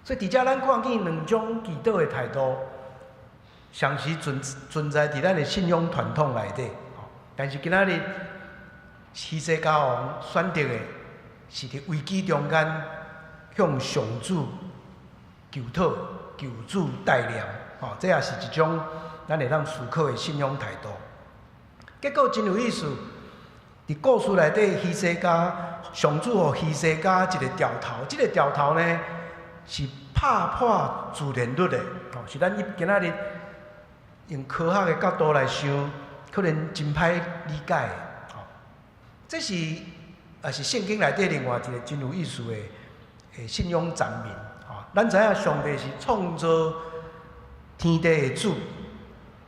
所以伫遮咱看见两种祈祷的态度，常时存在伫咱的信仰传统内底。但是今仔日希西家王选择的是伫危机中间向上主求讨、求主带领。这也是一种咱会当思考的信仰态度。结果真有意思，伫故事内底，希西家上主予希西家一个条头，这个条头呢是拍破自然律的，是咱今仔日用科学的角度来想，可能真歹理解的。这是也是圣经内底另外一个真有意思的信仰赞美。咱知影上帝是创造天地的主，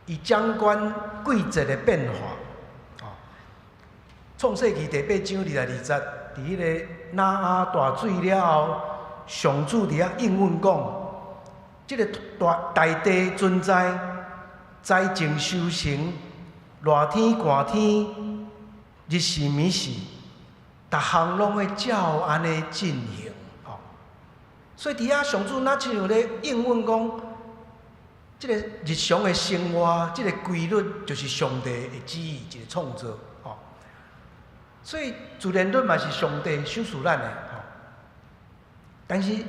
伊掌管季节的变化。创世纪第8章220，伫迄个拿阿大水了后，上主伫遐应允讲：即个大地存在，灾情收成，热天寒天，日时暝时，逐项拢会照安尼进行。所以伫遐上主哪亲像咧应允讲，即个日常的生活，即个规律就是上帝的旨意，一个创造。所以自然律嘛是上帝赏赐咱的。但是伫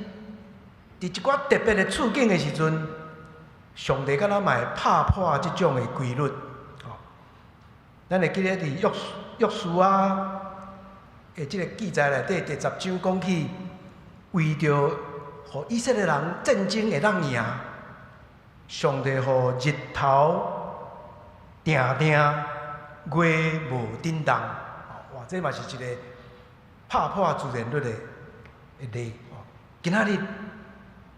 一寡特别的处境的时阵，上帝敢若嘛会拍破即种的规律。咱会记得伫约书亚的即个记载内底，第10章讲起为着互以色列人战争会当赢，上帝互日头定定，月无震动。哇，这嘛是一个拍破自然律的例。今仔日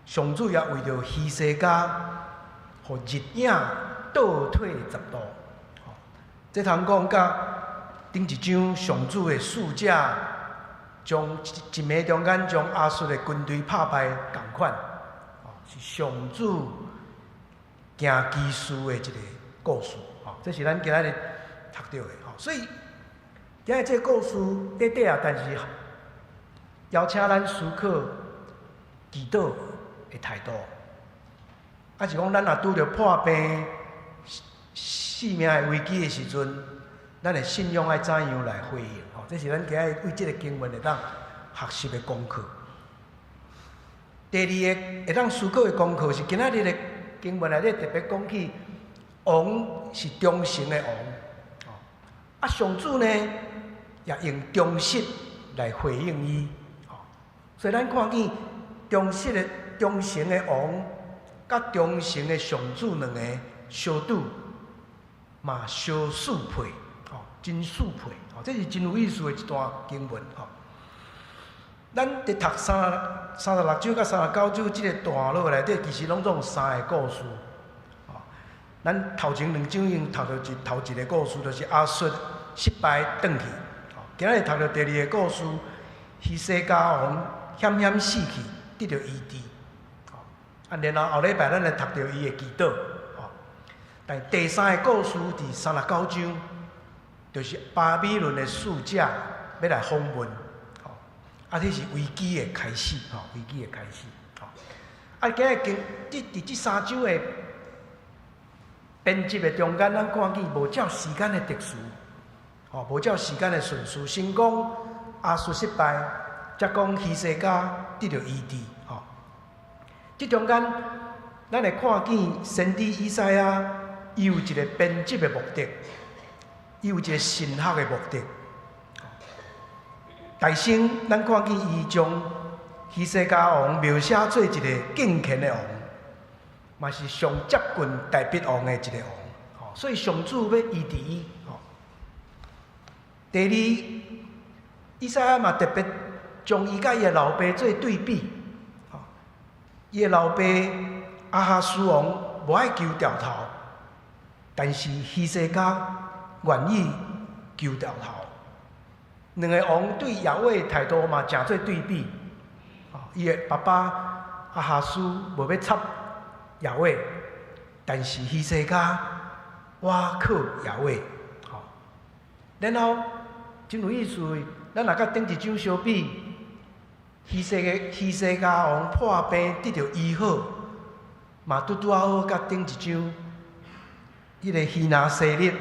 上主也为着希西家，互日影倒退10度。这通讲甲顶一章上主的使者将一暝中间将亚述的军队拍败同款，是上主行奇事的一个故事。这是咱今仔日读到的。所以今日这个故事短短啊，但是邀请咱思考祈祷的态度。啊，是讲咱若拄着破病、性命的危机的时阵，咱的信仰爱怎样来回应？这是咱今日为这个经文会当学习的功课。第二个会当思考的功课是今仔日的经文内底特别讲起王是忠诚的王，啊，上主呢也用忠实来回应伊，所以咱看见忠诚的王甲忠诚的上主两个相拄，嘛相适配，真适配，这是真有意思的一段经文。咱伫读36章甲39章这个段落内底，其实拢总有3个故事。咱头前2章已经读到头一个故事，就是亚述失败转去。今日读到第2个故事，希西家王险险死去，得到医治。然后后礼拜咱来读到伊的祈祷。但第3个故事伫39章，就是巴比伦的使者要来访问。这是危机的开始，危机的开始。今日伫这3章的编辑的中间，咱看见无照时间的特殊，无照时间的顺序。先讲亚述失败，再讲希西家得到医治。这中间，咱会看见先知以赛亚，伊有一个编辑的目的，伊有一个神学的目的。大圣，咱看见伊将希西家王描写做一个敬虔的王，嘛是上接近大卫王的一个王，所以上主要医治伊。第二，以赛亚嘛特别将伊甲伊的老爸做对比，伊的老爸亚哈斯王无爱求掉头，但是希西家愿意求掉头。两个王对亚伟的态度嘛，诚做对比。伊的爸爸亚哈斯无要插亚伟，但是希西家我靠亚伟。然后真有意思，咱若甲顶一章相比，希西家王破病得到医好，嘛拄啊好甲顶一章迄个希拿西律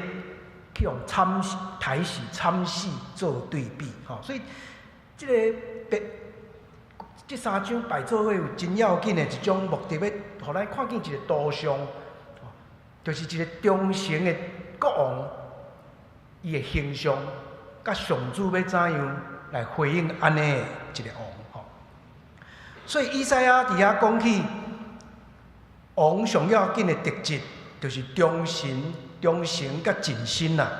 去用台视惨死做对比，所以这3章摆做伙有真要紧的一种目的，要互咱看见一个图像，就是一个忠诚的国王，伊的形象，甲上主要怎样来回应安尼的一个王。所以以赛亚伫遐讲起王上要紧的特质，就是忠诚甲尽心啦。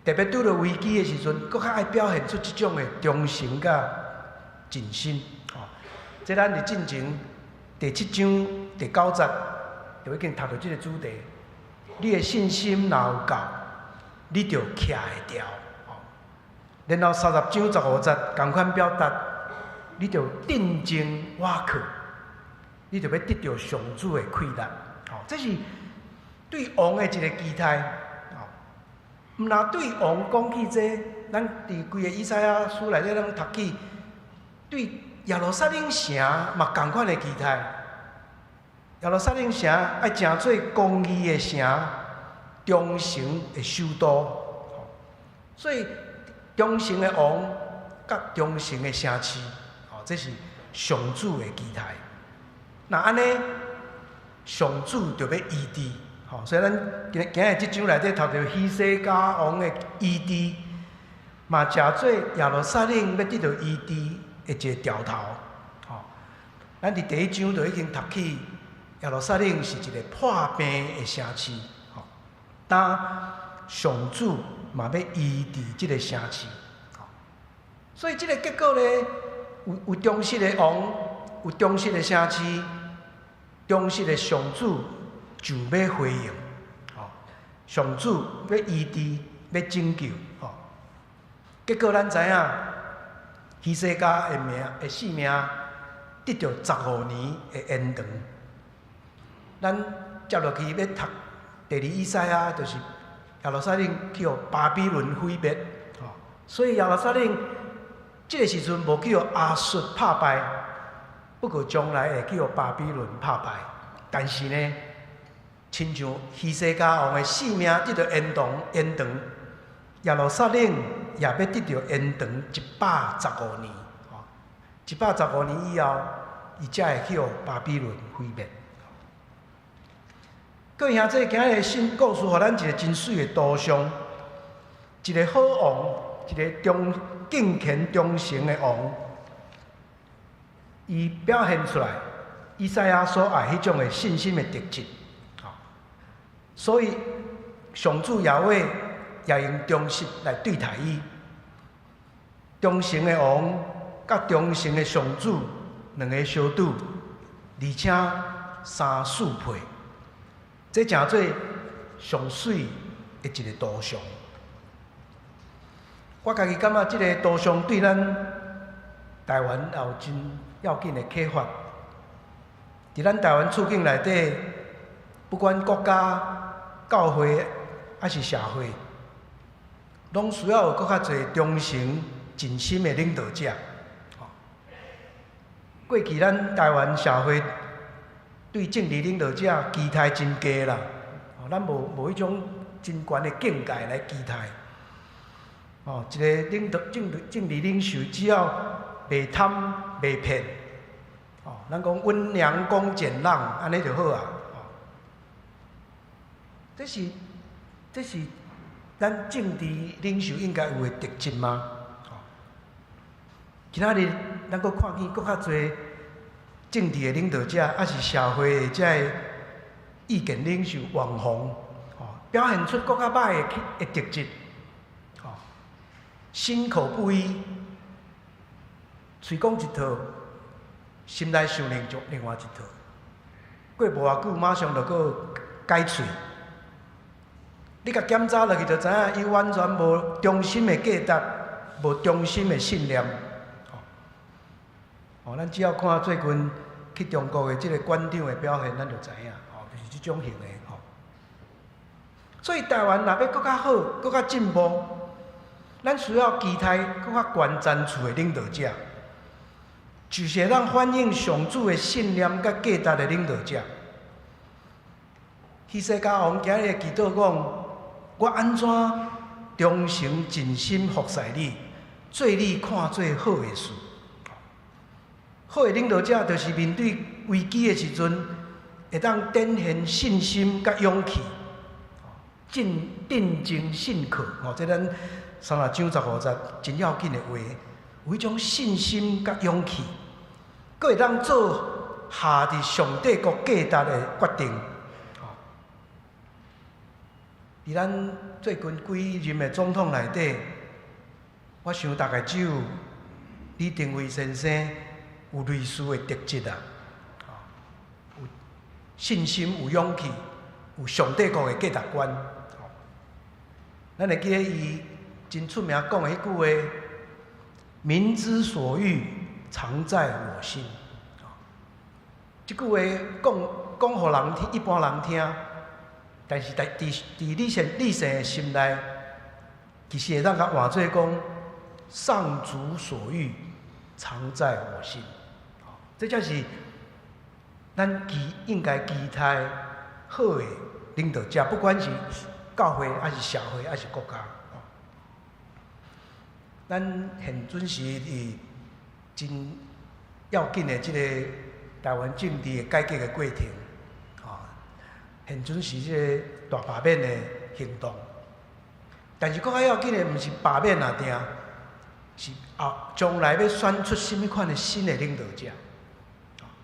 特别拄到危机的时阵，搁较爱表现出这种的忠诚甲尽心。这咱伫进前第7章第9节就已经读到这个主题。你的信心若有够，你就徛会牢。然后30章15节同款表达，你就定睛我靠，你就要得到上主的快乐。这是对王的一个期待。毋若对王讲起这，咱伫规个以赛亚书内底咱读起，对耶路撒冷城嘛同款的期待。耶路撒冷城爱成做公义的城，忠诚的首都。所以忠诚的王甲忠诚的城市，这是上主的期待。那安尼，上主就要医治。所以咱今日这章内底读到希西家王的医治，嘛诚做耶路撒冷要得到医治一个调头。咱伫第一章就已经读起，耶路撒冷是一个破病的城市。当上主嘛要医治即个城市。所以即个结果呢，有忠实的王，有忠实的城市，忠实的上主就要回应。上主要医治，要拯救。结果咱知影，希西家的性命得到15年的延长。咱接落去要读第二以赛亚，就是耶路撒冷去互巴比伦毁灭。所以耶路撒冷这个时阵无去互亚述拍败，不过将来会去互巴比伦拍败。但是呢，亲像希西家王的性命得到延长，耶路撒冷也要得到延长115年。115年以后，伊才会去互巴比伦毁灭。各位兄弟，今日的新故事，互咱一个真水的图像，一个好王，一个敬虔忠诚的王，伊表现出来以赛亚所爱迄种的信心的特质。所以上主耶和华也用忠实来对待伊。忠诚的王甲忠诚的上主两个相拄，而且3、4倍。这诚做上水的一个图像。我家己感觉，这个图像对咱台湾也有真要紧的启发。伫咱台湾处境内底，不管国家、教会还是社会，拢需要有更较侪忠诚、尽心的领导者。过去咱台湾社会对政治领导者期待真低啦，咱无迄种真悬的境界来期待。一个政治领袖只要袂贪袂骗，咱讲温良恭俭让，安尼就好啊。这是咱政治领袖应该有的特质吗？今仔日咱阁看见阁较侪政治的领导者，还是社会的这意见领袖、网红，表现出更较歹的特质，心口不一，嘴讲一套，心内想另外一套。过无偌久，马上就阁改喙。你甲检查落去，就知影伊完全无忠心的价值，无忠心的信念。咱只要看最近去中国的这个馆长的表现，咱就知影，就是这种型的。所以台湾若要更较好、更较进步，咱需要期待更较悬层次的领导者，就是让反映上主的信念甲价值的领导者。希西家王今日的祈祷讲：我安怎忠诚尽心服侍你，做你看做好的事。好的领导者，就是面对危机的时阵，会当展现信心甲勇气，定睛信靠。这咱三十章15节真要紧的话，有迄种信心甲勇气，佫会当做下伫上帝国价值的决定。伫咱最近几任的总统内底，我想大概只有李登辉先生有类似的特质啊，有信心、有勇气、有上帝国的价值观。咱会记得伊真出名讲的迄句话：“民之所欲，常在我心。”这句话讲互人听，一般人听。但是伫理性的心内，其实会当甲换做讲，上主所欲，常在我心。这才是咱应该期待好的领导者，不管是教会还是社会还是国家。咱现准时伫真要紧的这个台湾政治的改革的过程。现准是这个大罢免的行动，但是更较要紧的，毋是罢免定，是将来要选出什么款的新的领导者。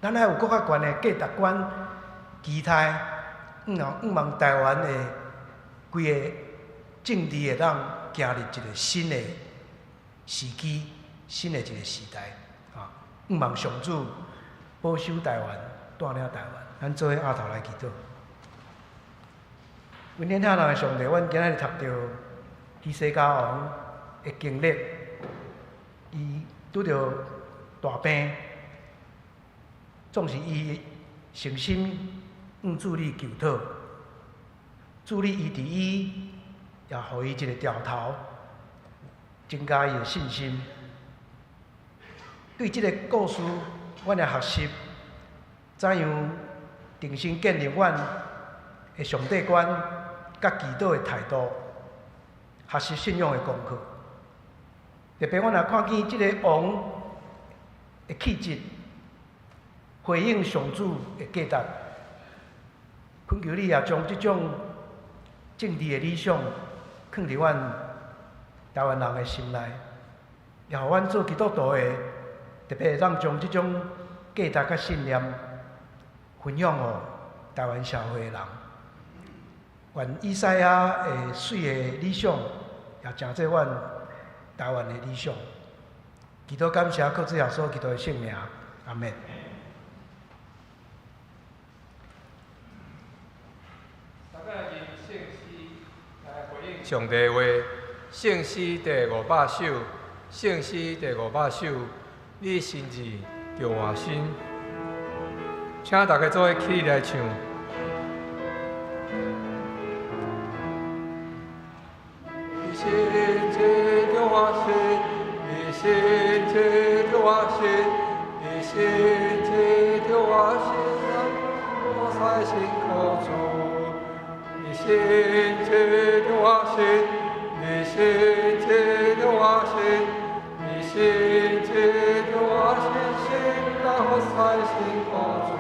咱还有更较悬的价值观，期待望台湾的规个政治会当行入一个新的时机、新的一个时代。望上主保守台湾，带领台湾。咱做伙额头来祈祷。阮天下人的上帝，阮今日读到希西家王的经历，伊拄着大病，总是伊诚心向主你求讨，主你医治伊，也互伊一个调头，增加伊的信心。对即个故事，阮也学习怎样重新建立阮的上帝观甲祈祷的态度，学习信仰的功课。特别，阮也看见即个王的气质，回应上主的价值。恳求你也将即种政治的理想放伫阮台湾人的心内，也互阮做基督徒的。特别会当将即种价值甲信念分享予台湾社会的人。愿以赛亚的水的理想，也成做阮台湾的理想。祈祷感谢，靠主耶稣基督的圣名，阿门。大家来念圣诗来回应上帝话。圣诗第500首，圣诗第500首。你心志着换新，请大家做伙起来唱。你心志着换新，你心志着换新，你心志着换新，我在心口中。你心志着换新，你心志着换新。你心志着我心心，然后在心口中。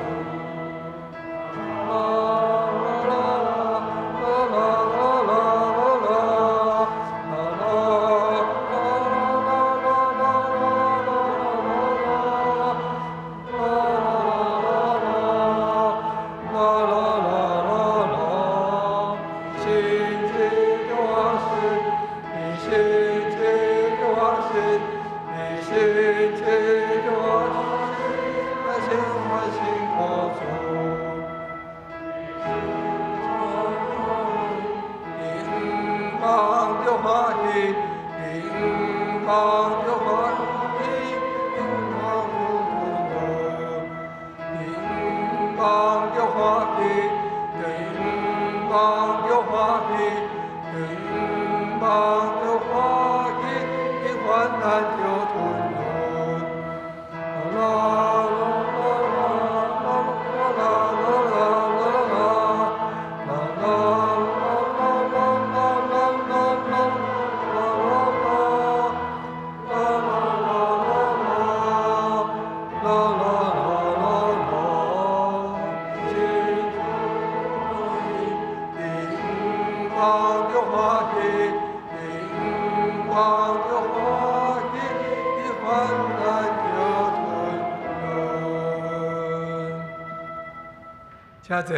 请坐。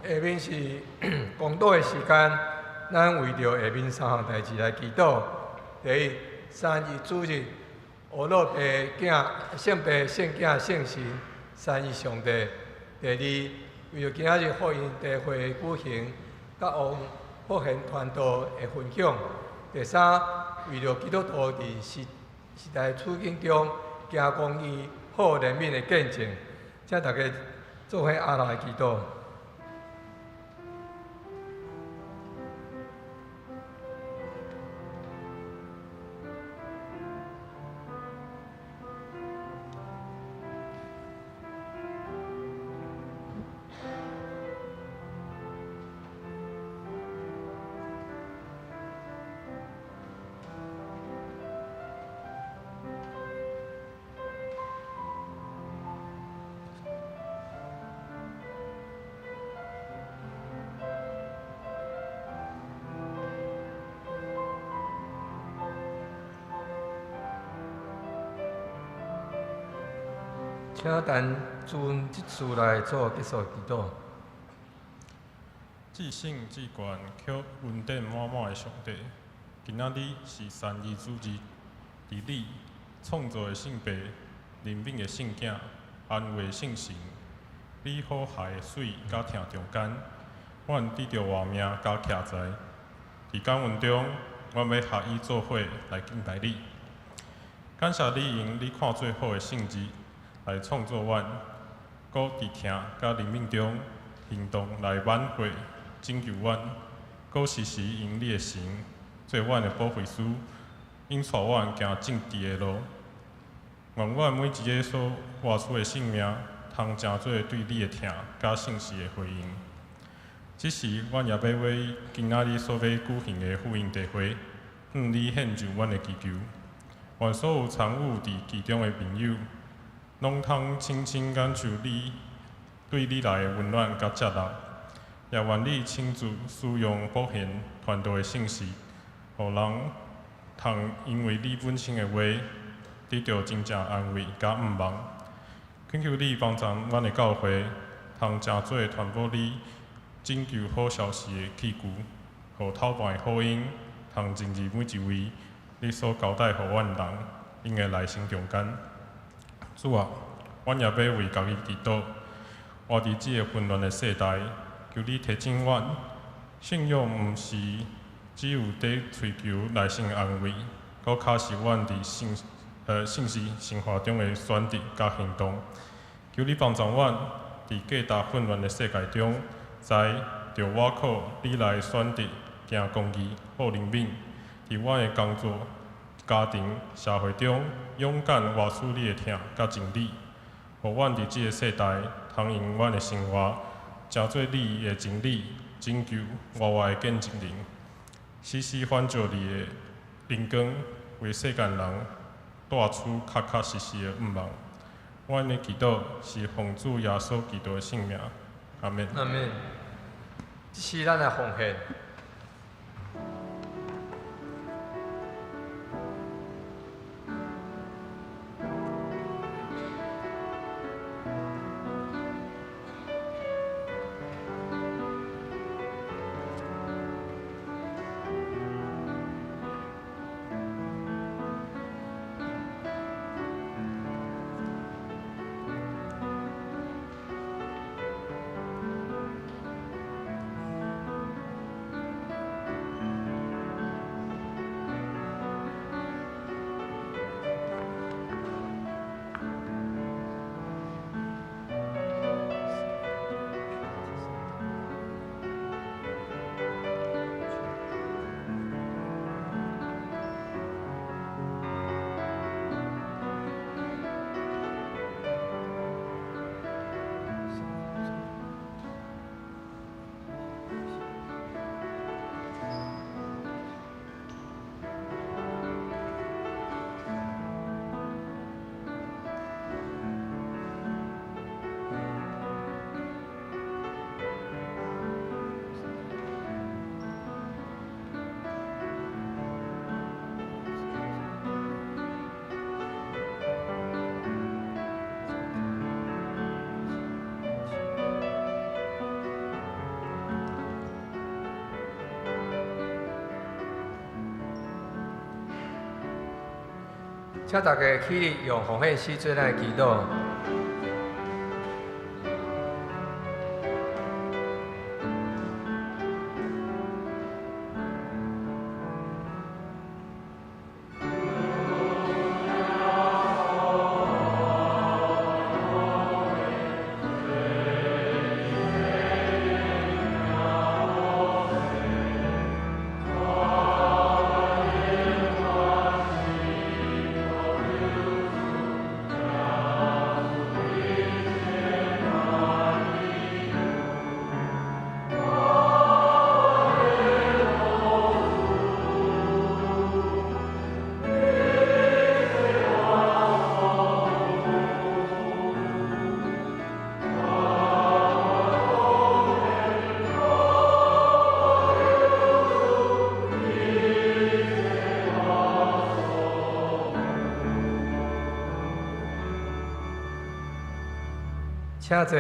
下面是公道的时间，咱为着下面3项代志来祈祷。第一，3日主日，俄罗伯囝、圣伯、圣囝、圣神，3位上帝。第二，为着今仔日福音大会举行，甲王福贤传道的分享。第三，为着基督徒伫时代处境中行公义、好人民的见证，请大家做伙阿来祈祷。请咱遵即次来做结束祈祷。至圣至权却恩典满满的上帝，今仔日是三二主日，伫你创造的圣爸、怜悯的圣囝、安慰的圣神，你好害的水甲疼中间，阮得着活命甲徛在。伫感恩中，阮要合意做伙来敬拜你。感谢你用你看最好的圣日来创造阮，搁伫疼甲怜悯中行动来挽回拯救阮，搁时时用你的神做阮的保惠师，引带阮行正直的路。愿阮每一个所活出的性命，通诚做对你的疼甲信实的回应。即时，阮也要为今仔日所要举行的福音大会，向你献上阮的祈求。愿所有参与伫其中的朋友，拢通亲亲感受你对你来的温暖甲接纳，也愿你亲自使用保险传道的信息，互人通因为你本身的话，得到真正安慰甲毋茫。恳求你帮助阮的教会，通诚做传播你拯救好消息的器具，互透盘的福音，通进入每一位你所交代互阮人因的内心中间。主啊，阮也要为家己祈祷，活伫即个混乱的世代，求你提醒阮，信仰毋是只有在追求内心的安慰，搁较是阮伫信实生活中的选择甲行动。求你帮助阮伫价值混乱的世界中，知着我靠你来选择行公义、好怜悯，伫阮的工作、家庭、社会中勇敢活出你的疼甲真理，互阮伫即个世代通用阮的生活，诚做你的真理、拯救活活的见证人，时时反照你的灵光，为世间人带出确确实实的毋茫。阮的祈祷是奉主耶稣基督的圣名，阿免。阿免。即是咱的奉献。请大家起立，用奉献诗做咱的祈祷。请坐，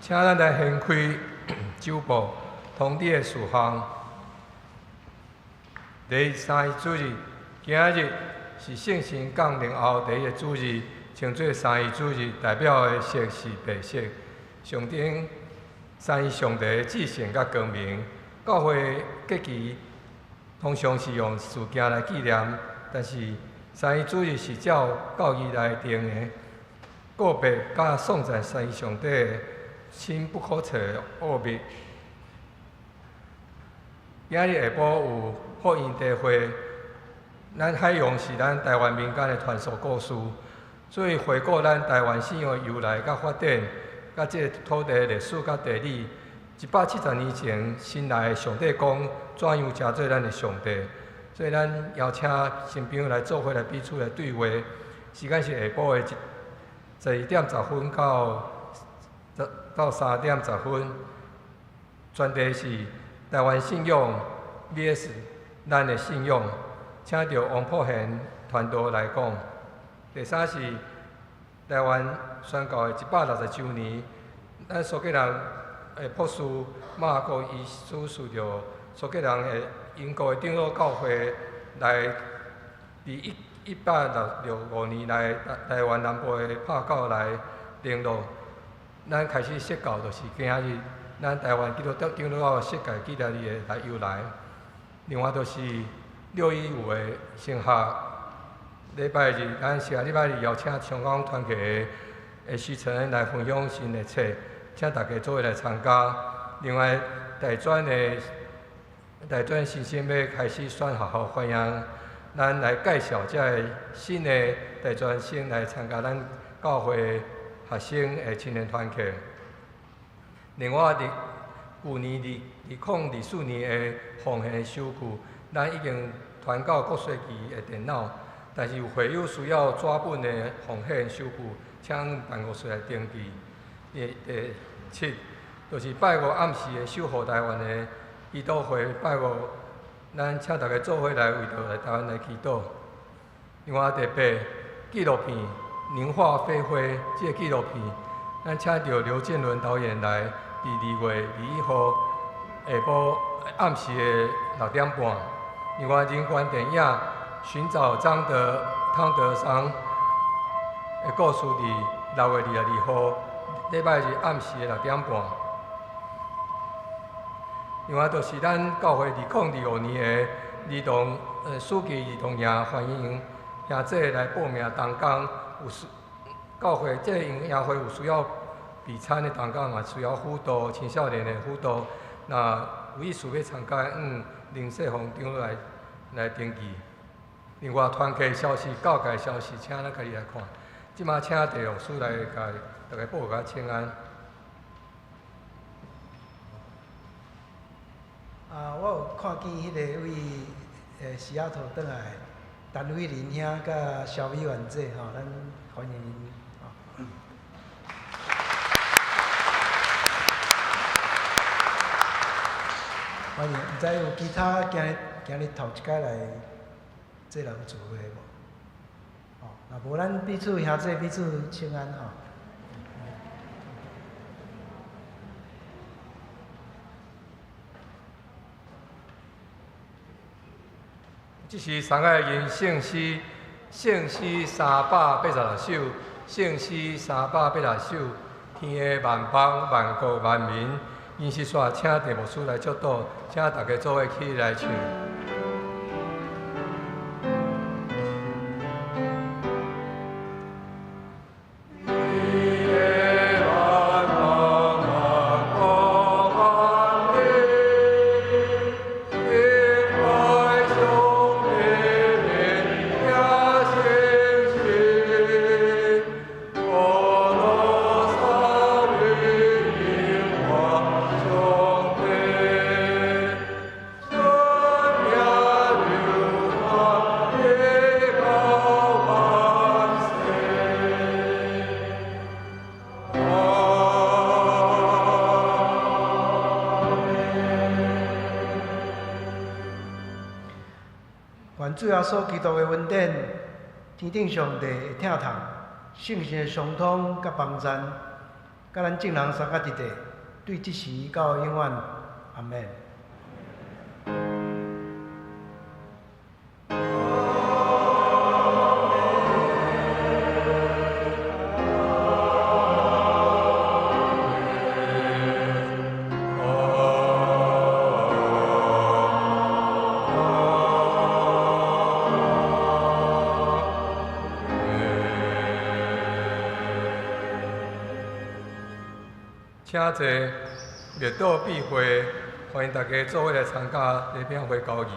请咱来掀开酒报，通知的事项。第三主日，今日是圣神降临后第一个主日，称作三一主日，代表的色是白色，象征三一上帝至圣甲光明。教会节期通常是用事件来纪念，但是三一主日是照教义来定的，告别甲颂赞三一上帝的深不可测的奥秘。今日下晡有福音茶会，咱海洋是咱台湾民间的传说故事，所以回顾咱台湾信仰的由来甲发展，甲这个土地历史甲地理。170年前，新来的上帝讲怎样成做咱的上帝，所以咱邀请新朋友来做伙来彼此来对话。时间是下晡的11点10分到3点10分。专题是台湾信仰 VS 咱的信仰，请到王普贤传道来讲。第三是台湾宣告的160周年，咱苏格兰的博士马国医师随着苏格兰的英国的长老教会来，伫1865年来台湾南部的拍教来联络，咱开始设教就是今日咱台湾基督教长老的设计纪念日的来由来。另外就是615的升学，礼拜日咱下礼拜日邀请香港团契的徐承恩来分享新的册。请大家做伙来参加。另外，大专新生要开始选学校欢迎，咱来介绍这个新的大专生来参加咱教会学生的青年团契。另外，旧年2024年的奉献收据，咱已经传到国税局的电脑，但是有会友需要纸本的奉献收据，请办公室来登记。第7就是拜五暗时的守护台湾的祈祷会，拜五咱请大家做伙来为着来台湾来祈祷。另外第8纪录片《凝化飞灰》这个纪录片，咱请到刘建伦导演来，伫2月21号下晡暗时的6点半。另外人权电影《寻找汤德桑》的故事，伫6月22号。礼拜日暗时的6点半。另外，就是咱教会2025年的暑期儿童营欢迎兄弟来报名同工，教会这营会有需要备餐的同工，也需要辅导青少年的辅导。那有意思要参加，林世宏长老来登记。另外，团契消息、教界消息，请咱家己来看。即马请地牧师来甲大家报个请安。我有看见迄个位西雅图转来陈伟林兄甲肖美元姐吼，咱欢迎因。欢迎，毋知有其他今日头一届来做人聚会无？若无咱彼此兄弟彼此请安吼。这是三个人圣诗，圣诗386首，圣诗386首，天下万邦万国万民，因是煞请地牧师来祝祷，请大家做伙起来唱。主耶稣基督的恩典，天顶上帝会疼痛，圣神的相通甲帮赞，甲咱众人三甲一地，对即时到永远，阿门。请坐，热岛闭会，欢迎大家做伙来参加礼饼会交易。